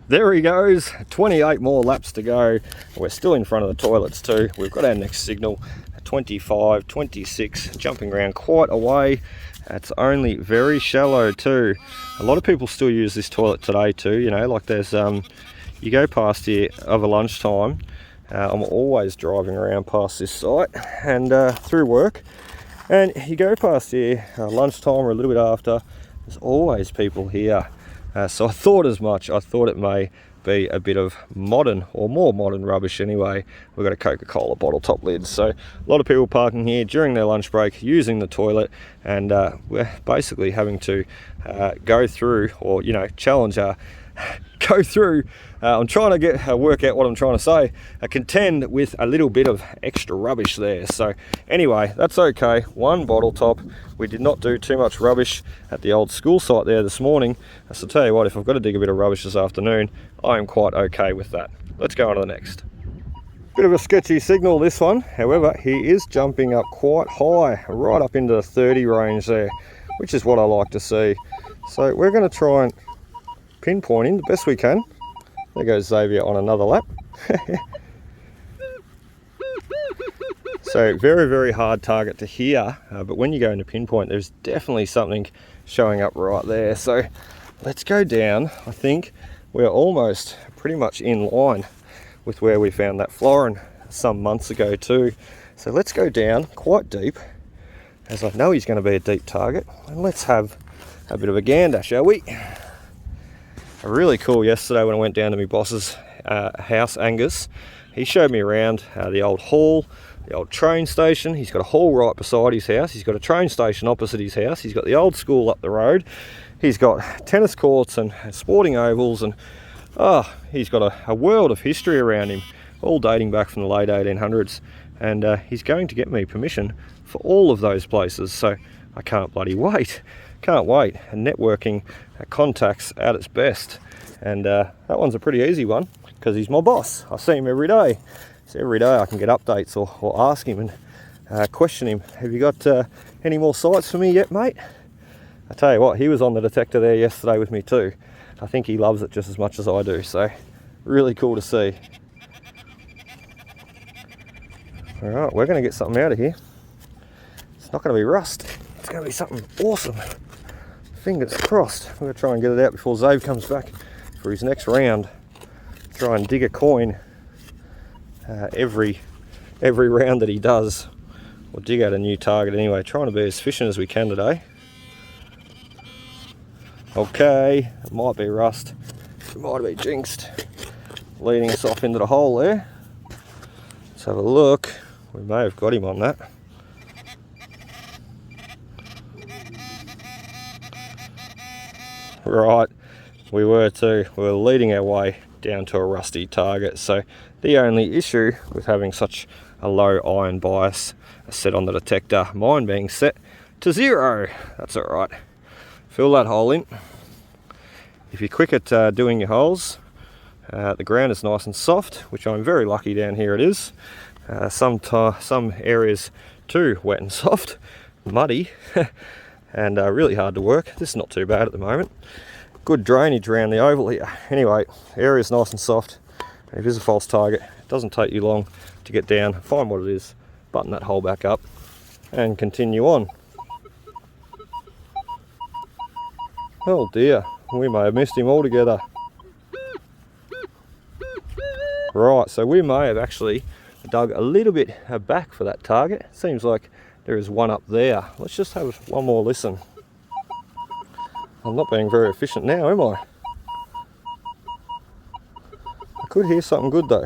Speaker 1: There he goes, 28 more laps to go. We're still in front of the toilets too. We've got our next signal, 25, 26, jumping around quite a way. It's only very shallow too. A lot of people still use this toilet today too, you know, like there's, you go past here over lunchtime. I'm always driving around past this site and through work. And you go past here lunchtime or a little bit after, there's always people here. So I thought as much. I thought it may be a bit of modern, or more modern rubbish anyway. We've got a Coca-Cola bottle top lid. So a lot of people parking here during their lunch break, using the toilet, and we're basically having to go through, or challenge our go through. I'm trying to work out what I'm trying to say. Contend with a little bit of extra rubbish there. So anyway, that's okay. One bottle top. We did not do too much rubbish at the old school site there this morning. So tell you what, if I've got to dig a bit of rubbish this afternoon, I am quite okay with that. Let's go on to the next. Bit of a sketchy signal, this one. However, he is jumping up quite high, right up into the 30 range there, which is what I like to see. So we're going to try and pinpoint him the best we can. There goes Xavier on another lap. So very, very hard target to hear, but when you go into pinpoint, there's definitely something showing up right there. So let's go down. I think we're almost pretty much in line with where we found that florin some months ago too. So let's go down quite deep, as I know he's going to be a deep target, and let's have a bit of a gander, shall we? Really cool yesterday when I went down to my boss's house, Angus. He showed me around the old hall, the old train station. He's got a hall right beside his house. He's got a train station opposite his house. He's got the old school up the road. He's got tennis courts and sporting ovals, and he's got a world of history around him, all dating back from the late 1800s. And he's going to get me permission for all of those places. So I can't bloody wait. Can't wait. And networking contacts at its best. And that one's a pretty easy one because he's my boss. I see him every day. So every day I can get updates or ask him and question him. Have you got any more sites for me yet, mate? I tell you what, he was on the detector there yesterday with me too. I think he loves it just as much as I do. So really cool to see. All right, we're going to get something out of here. It's not going to be rust. It's going to be something awesome. Fingers crossed. We're going to try and get it out before Zave comes back for his next round. Try and dig a coin every round that he does. We'll dig out a new target anyway. Trying to be as efficient as we can today. Okay, it might be rust. It might be jinxed. Leading us off into the hole there. Let's have a look. We may have got him on that. Right, we were too. We were leading our way down to a rusty target. So the only issue with having such a low iron bias set on the detector, mine being set to 0, that's all right. Fill that hole in. If you're quick at doing your holes, the ground is nice and soft, which I'm very lucky down here it is. Some areas too wet and soft, muddy. And really hard to work. This is not too bad at the moment. Good drainage around the oval here. Anyway, area is nice and soft. And if it is a false target, it doesn't take you long to get down, find what it is, button that hole back up, and continue on. Oh dear, we may have missed him altogether. Right, so we may have actually dug a little bit back for that target. Seems like there is one up there. Let's just have one more listen. I'm not being very efficient now, am I? I could hear something good though.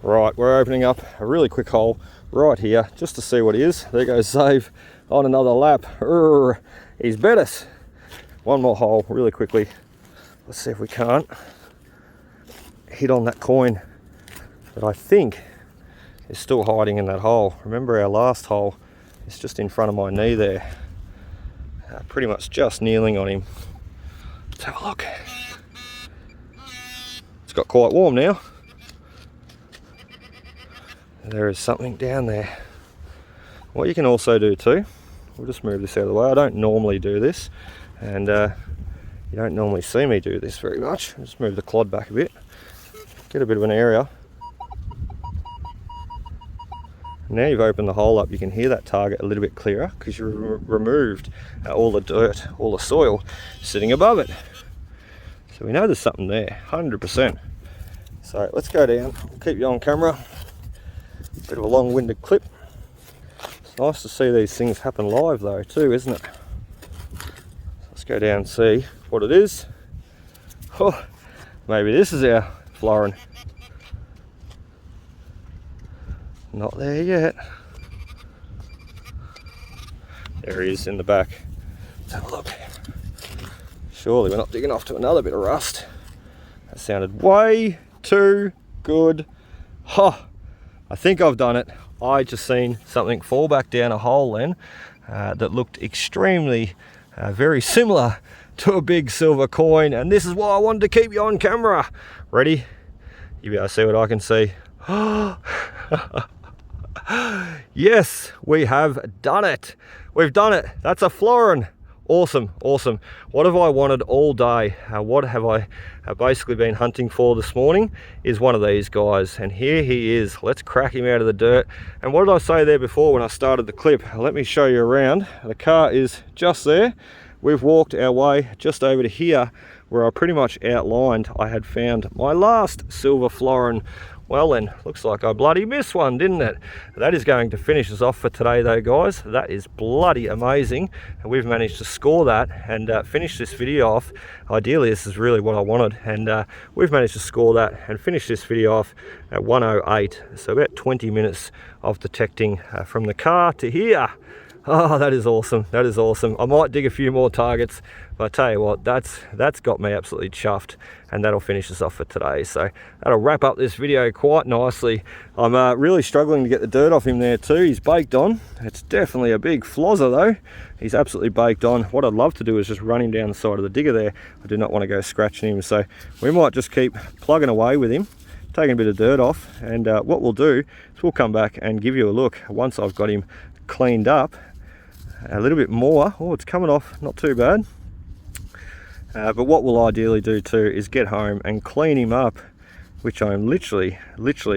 Speaker 1: Right, we're opening up a really quick hole right here just to see what it is. There goes Zave on another lap. He's bet us. One more hole really quickly. Let's see if we can't hit on that coin that I think is still hiding in that hole. Remember our last hole is just in front of my knee there. Pretty much just kneeling on him. Let's have a look. It's got quite warm now. There is something down there. What you can also do too, we'll just move this out of the way. I don't normally do this, and you don't normally see me do this very much. Just move the clod back a bit, get a bit of an area. Now you've opened the hole up, you can hear that target a little bit clearer because you've removed all the dirt, all the soil sitting above it. So we know there's something there, 100%. So let's go down, we'll keep you on camera. Bit of a long-winded clip. It's nice to see these things happen live though too, isn't it? So let's go down and see what it is. Oh, maybe this is our florin. Not there yet. There he is in the back. Let's have a look. Surely we're not digging off to another bit of rust. That sounded way too good. Ha! I think I've done it. I just seen something fall back down a hole then that looked extremely very similar to a big silver coin, and this is why I wanted to keep you on camera. Ready? You be able to see what I can see. Yes, we have done it. We've done it. That's a florin. Awesome, awesome. What have I wanted all day? What have I basically been hunting for this morning is one of these guys, and here he is. Let's crack him out of the dirt. And what did I say there before when I started the clip? Let me show you around. The car is just there. We've walked our way just over to here where I pretty much outlined I had found my last silver florin. Well then, looks like I bloody missed one, didn't it? That is going to finish us off for today though, guys. That is bloody amazing. And we've managed to score that and finish this video off. Ideally, this is really what I wanted. And we've managed to score that and finish this video off at 1:08. So about 20 minutes of detecting from the car to here. Oh, that is awesome. That is awesome. I might dig a few more targets, but I tell you what, that's got me absolutely chuffed, and that'll finish us off for today. So that'll wrap up this video quite nicely. I'm really struggling to get the dirt off him there too. He's baked on. It's definitely a big flozzer though. He's absolutely baked on. What I'd love to do is just run him down the side of the digger there. I do not want to go scratching him, so we might just keep plugging away with him, taking a bit of dirt off, and what we'll do is we'll come back and give you a look once I've got him cleaned up a little bit more. Oh, it's coming off, not too bad. But what we'll ideally do too is get home and clean him up, which I'm literally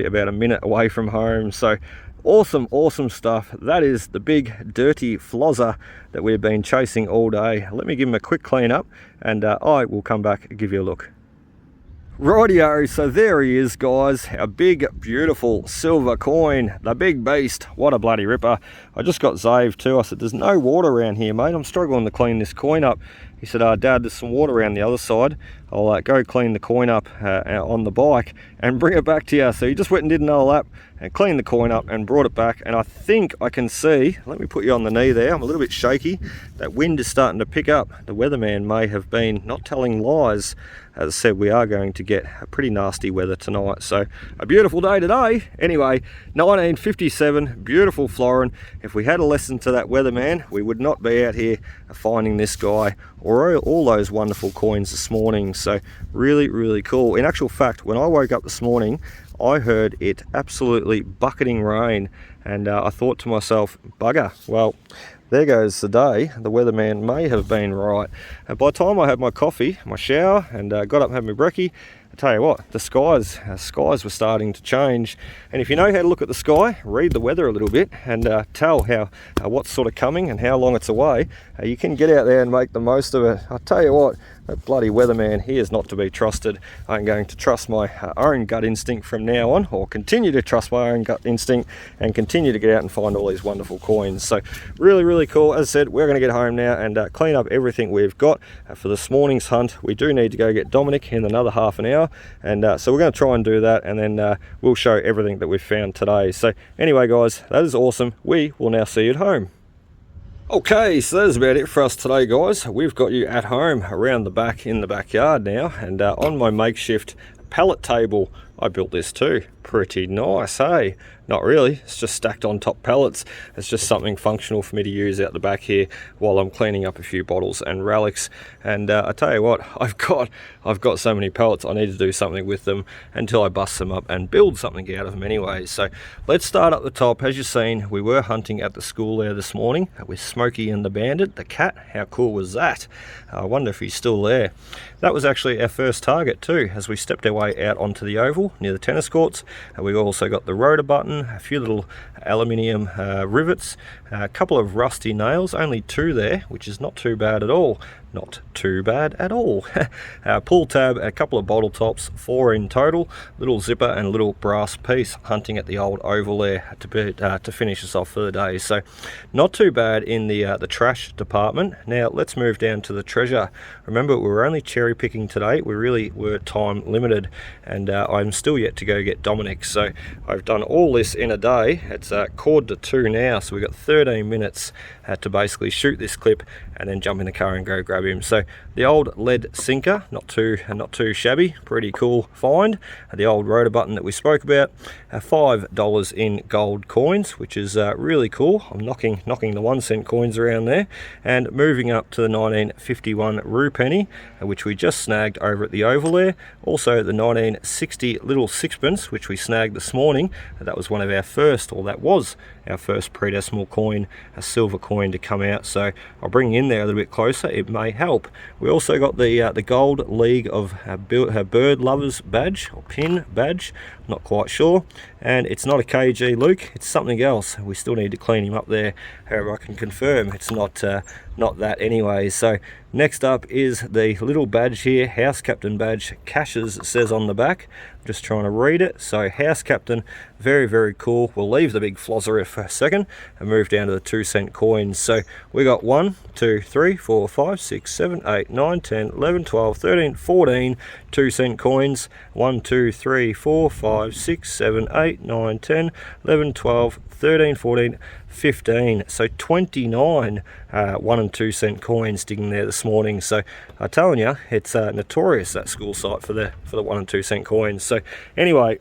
Speaker 1: about a minute away from home. So awesome, awesome stuff. That is the big dirty flozzer that we've been chasing all day. Let me give him a quick clean up and I will come back and give you a look. Rightio, so there he is, guys, our big beautiful silver coin, the big beast. What a bloody ripper. I just got Zave too. I said, there's no water around here, mate. I'm struggling to clean this coin up. He said, Dad, there's some water around the other side. I'll go clean the coin up on the bike and bring it back to you. So he just went and did another lap and cleaned the coin up and brought it back. And I think I can see, let me put you on the knee there. I'm a little bit shaky. That wind is starting to pick up. The weatherman may have been not telling lies. As I said, we are going to get a pretty nasty weather tonight. So a beautiful day today. Anyway, 1957, beautiful florin. If we had a lesson to that weatherman, we would not be out here finding this guy or all those wonderful coins this morning. So really, really cool. In actual fact, when I woke up this morning, I heard it absolutely bucketing rain, and I thought to myself, bugger, well, there goes the day. The weatherman may have been right. And by the time I had my coffee, my shower, and got up and had my brekkie, I tell you what, the skies were starting to change. And if you know how to look at the sky, read the weather a little bit, and tell how what's sort of coming and how long it's away, you can get out there and make the most of it. I tell you what, that bloody weatherman, he is not to be trusted. I'm going to trust my own gut instinct from now on, or continue to trust my own gut instinct and continue to get out and find all these wonderful coins. So really, really cool. As I said, we're going to get home now and clean up everything we've got for this morning's hunt. We do need to go get Dominic in another half an hour, and so we're going to try and do that, and then we'll show everything that we've found today. So anyway, guys, that is awesome. We will now see you at home. Okay, so that is about it for us today, guys. We've got you at home around the back in the backyard now, and on my makeshift pallet table, I built this too. Pretty nice, hey? Not really, it's just stacked on top pallets. It's just something functional for me to use out the back here while I'm cleaning up a few bottles and relics. And I tell you what, I've got so many pallets, I need to do something with them until I bust them up and build something out of them anyway. So let's start up the top. As you've seen, we were hunting at the school there this morning with Smokey and the bandit, the cat. How cool was that? I wonder if he's still there. That was actually our first target too, as we stepped our way out onto the oval near the tennis courts. We've also got the rotor button, a few little aluminium rivets, a couple of rusty nails, only 2 there, which is not too bad at all. not too bad at all. Pull tab, a couple of bottle tops, 4 in total, little zipper and a little brass piece, hunting at the old oval there to finish us off for the day. So not too bad in the trash department. Now let's move down to the treasure. Remember, we were only cherry picking today. We really were time limited, and I'm still yet to go get Dominic. So I've done all this in a day. It's 1:45 now, so we've got 13 minutes to basically shoot this clip and then jump in the car and go grab him. So the old lead sinker, not too shabby, pretty cool find. The old rotor button that we spoke about, $5 in gold coins, which is really cool. I'm knocking the 1 cent coins around there, and moving up to the 1951 rue penny, which we just snagged over at the oval there. Also the 1960 little sixpence, which we snagged this morning. That was one of our first, or that was our first pre-decimal coin, a silver coin to come out. So I'll bring in there a little bit closer, it may help. We also got the gold League of Bird Lovers badge, or pin badge, not quite sure, and it's not a KG Luke, it's something else. We still need to clean him up there. However, I can confirm it's not that anyway. So next up is the little badge here, House Captain badge, Caches it says on the back. I'm just trying to read it. So House Captain, very, very cool. We'll leave the big flosser for a second and move down to the 2 cent coins. So we got 1, 2, 3, 4, 5, 6, 7, 8, 9, 10, 11, 12, 13, 14 2 cent coins. 1, 2, 3, 4, 5, 6, 7, 8, 9, 10, 11, 12, 13, 14, 15. So 29 1 and 2 cent coins digging there this morning. So I'm telling you, it's notorious, that school site, for the 1 and 2 cent coins. So anyway,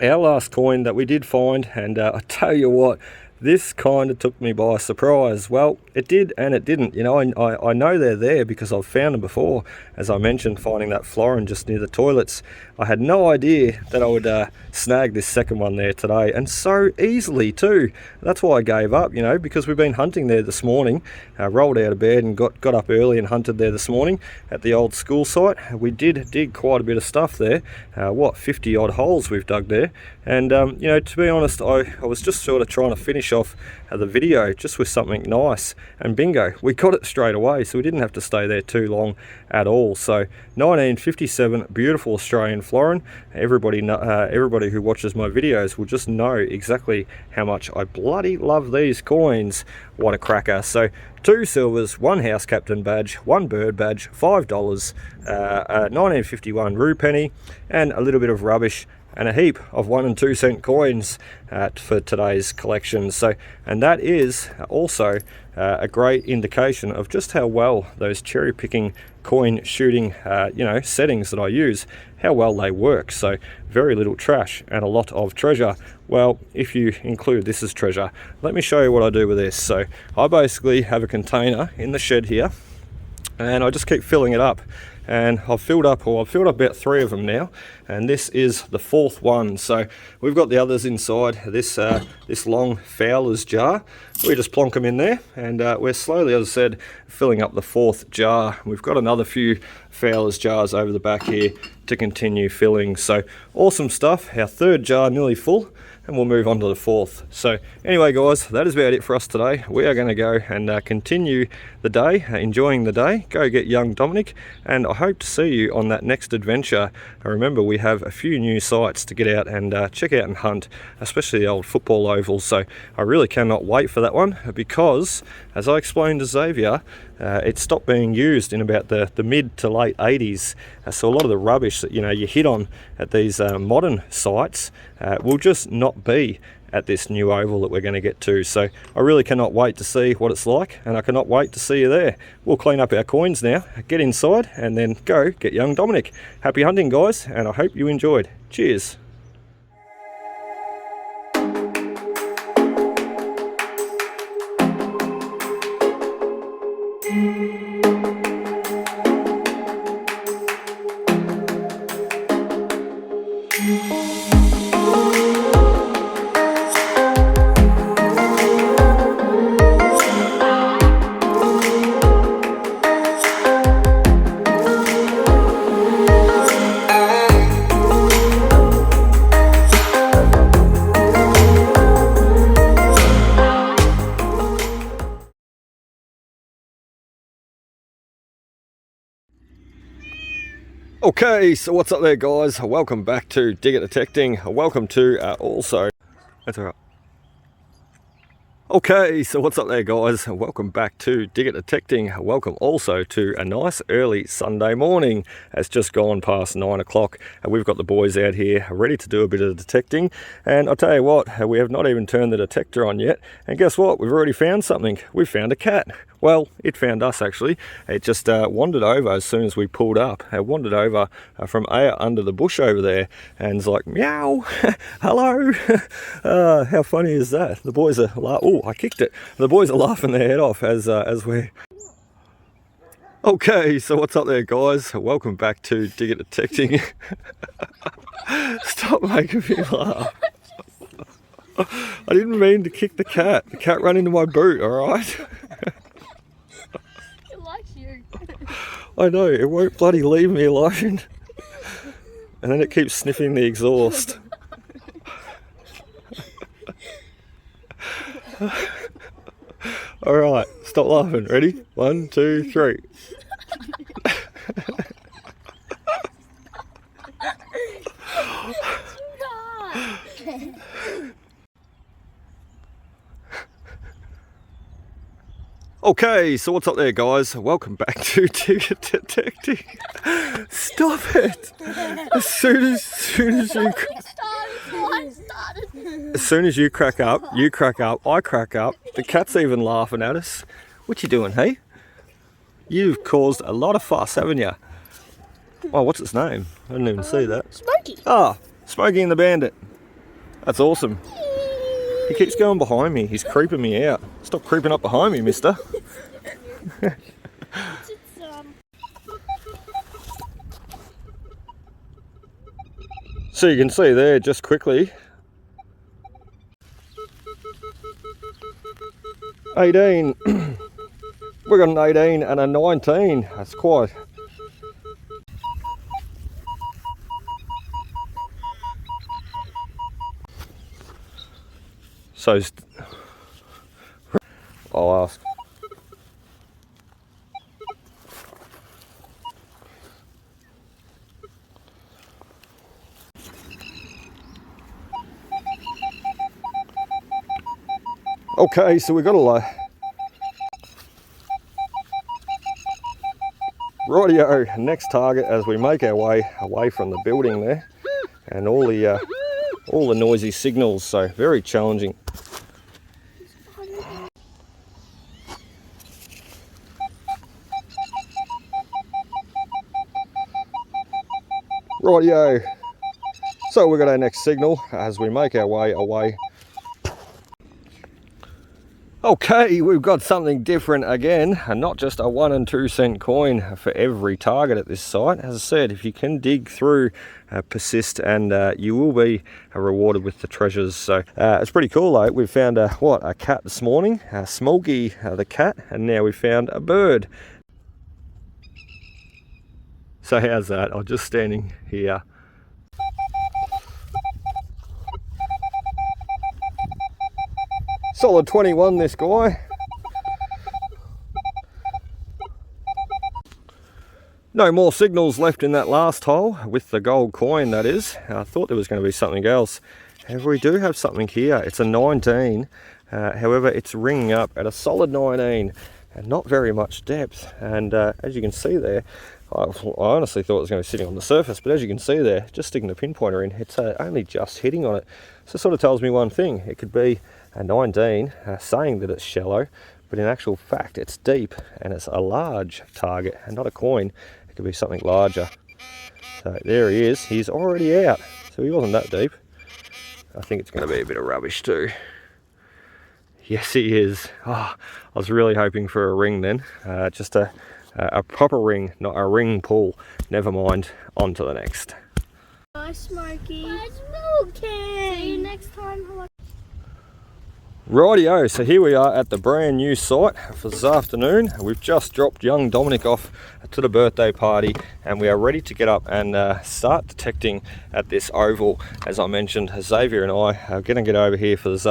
Speaker 1: our last coin that we did find, and I tell you what, this kind of took me by surprise. Well, it did and it didn't. You know, I know they're there because I've found them before. As I mentioned, finding that florin just near the toilets. I had no idea that I would snag this second one there today, and so easily too. That's why I gave up, you know, because we've been hunting there this morning. Rolled out of bed and got up early and hunted there this morning at the old school site. We did dig quite a bit of stuff there. 50 odd holes we've dug there. And you know, to be honest, I was just sort of trying to finish off the video just with something nice, and bingo, we got it straight away, so we didn't have to stay there too long at all. So 1957 beautiful Australian florin. Everybody who watches my videos will just know exactly how much I bloody love these coins. What a cracker. So 2 silvers, 1 House Captain badge, 1 bird badge, $5, 1951 rue penny, and a little bit of rubbish and a heap of 1 and 2 cent coins for today's collection. So, and that is also a great indication of just how well those cherry picking coin shooting you know, settings that I use, how well they work. So very little trash and a lot of treasure. Well, if you include this as treasure, let me show you what I do with this. So I basically have a container in the shed here, and I just keep filling it up. And I've filled up about 3 of them now, and this is the 4th one. So we've got the others inside this long Fowler's jar. We just plonk them in there, and we're slowly, as I said, filling up the 4th jar. We've got another few Fowler's jars over the back here to continue filling. So awesome stuff. Our 3rd jar nearly full, and we'll move on to the 4th. So anyway guys, that is about it for us today. We are going to go and continue the day, enjoying the day, go get young Dominic, and I hope to see you on that next adventure. Remember, we have a few new sites to get out and check out and hunt, especially the old football ovals. So I really cannot wait for that one, because as I explained to Xavier, it stopped being used in about the mid to late 80s. So a lot of the rubbish that, you know, you hit on at these modern sites will just not be at this new oval that we're going to get to. So I really cannot wait to see what it's like, and I cannot wait to see you there. We'll clean up our coins now, get inside, and then go get young Dominic. Happy hunting guys, and I hope you enjoyed. Cheers. Okay, so what's up there, guys? Welcome back to Dig It Detecting. Welcome to also... That's all right. Okay, so what's up there, guys? Welcome back to Dig It Detecting. Welcome also to a nice early Sunday morning. It's just gone past 9 o'clock and we've got the boys out here ready to do a bit of detecting. And I'll tell you what, we have not even turned the detector on yet. And guess what? We've already found something. We've found a cat. Well, it found us actually. It just wandered over as soon as we pulled up. It wandered over from under the bush over there and it's like, meow, hello. How funny is that? The boys are oh, I kicked it. The boys are laughing their head off as we're... Okay, so what's up there, guys? Welcome back to Dig It Detecting. Stop making me laugh. I didn't mean to kick the cat. The cat ran into my boot, alright?
Speaker 2: It likes you.
Speaker 1: I know, it won't bloody leave me alone. And then it keeps sniffing the exhaust. Alright, stop laughing. Ready? 1, 2, 3. Okay, so what's up there, guys? Welcome back to Dig It Detecting. Stop it! As soon as you crack up, I crack up. The cat's even laughing at us. What you doing, hey? You've caused a lot of fuss, haven't you? Oh, what's its name? I didn't even see that.
Speaker 2: Smokey.
Speaker 1: Ah, Smokey and the Bandit. That's awesome. He keeps going behind me. He's creeping me out. Stop creeping up behind me, mister. So you can see there, just quickly, 18. We got an 18 and a 19. That's quite... So I'll ask. Okay, so we've got a rightio, next target as we make our way away from the building there and all the noisy signals, so very challenging. Rightio, so we've got our next signal as we make our way away. Okay, we've got something different again, and not just a 1 and 2 cent coin for every target at this site. As I said, if you can dig through, persist, and you will be rewarded with the treasures. So it's pretty cool though. We found a cat this morning, Smokey the cat, and now we found a bird. So how's that? I'm just standing here. Solid 21 this guy. No more signals left in that last hole with the gold coin, that is. I thought there was going to be something else. However, we do have something here. It's a 19. However, it's ringing up at a solid 19 and not very much depth. And as you can see there, I honestly thought it was going to be sitting on the surface, but as you can see there, just sticking the pinpointer in, it's only just hitting on it. So it sort of tells me one thing. It could be a 19 saying that it's shallow, but in actual fact it's deep and it's a large target and not a coin. It could be something larger. So there he is. He's already out, so he wasn't that deep. I think it's going to be a bit of rubbish too. Yes, he is. Oh, I was really hoping for a ring then. Just a proper ring, not a ring pull. Never mind, on to the next.
Speaker 2: Bye, Smokey. Bye, Smokey. See you next time.
Speaker 1: Rightio, so here we are at the brand new site for this afternoon. We've just dropped young Dominic off to the birthday party and we are ready to get up and start detecting at this oval. As I mentioned, Xavier and I are going to get over here for this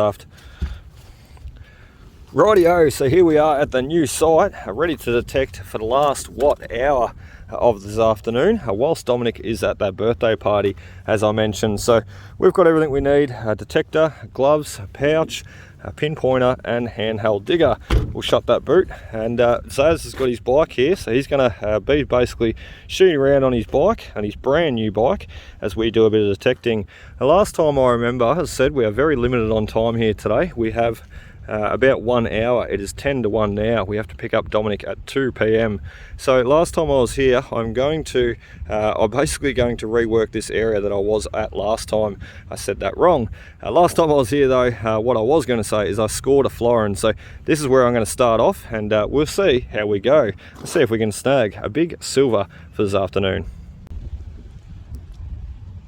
Speaker 1: Rightio, so here we are at the new site, ready to detect for the last hour of this afternoon, whilst Dominic is at that birthday party, as I mentioned. So we've got everything we need: a detector, gloves, a pouch, a pinpointer and handheld digger. We'll shut that boot, and Zaz has got his bike here, so he's going to be basically shooting around on his bike, and his brand new bike, as we do a bit of detecting. The last time I remember, as I said, we are very limited on time here today. We have about 1 hour. It is 10 to 1 now. We have to pick up Dominic at 2 p.m. So last time I was here, I'm basically going to rework this area that I was at last time. I said that wrong. Last time I was here though, what I was going to say is I scored a florin. So this is where I'm going to start off, and we'll see how we go. Let's see if we can snag a big silver for this afternoon.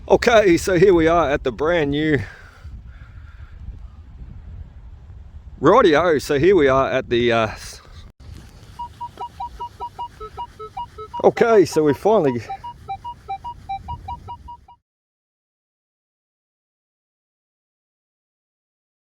Speaker 1: Okay, so here we are at the brand new Rightio, so here we are at the okay, so we finally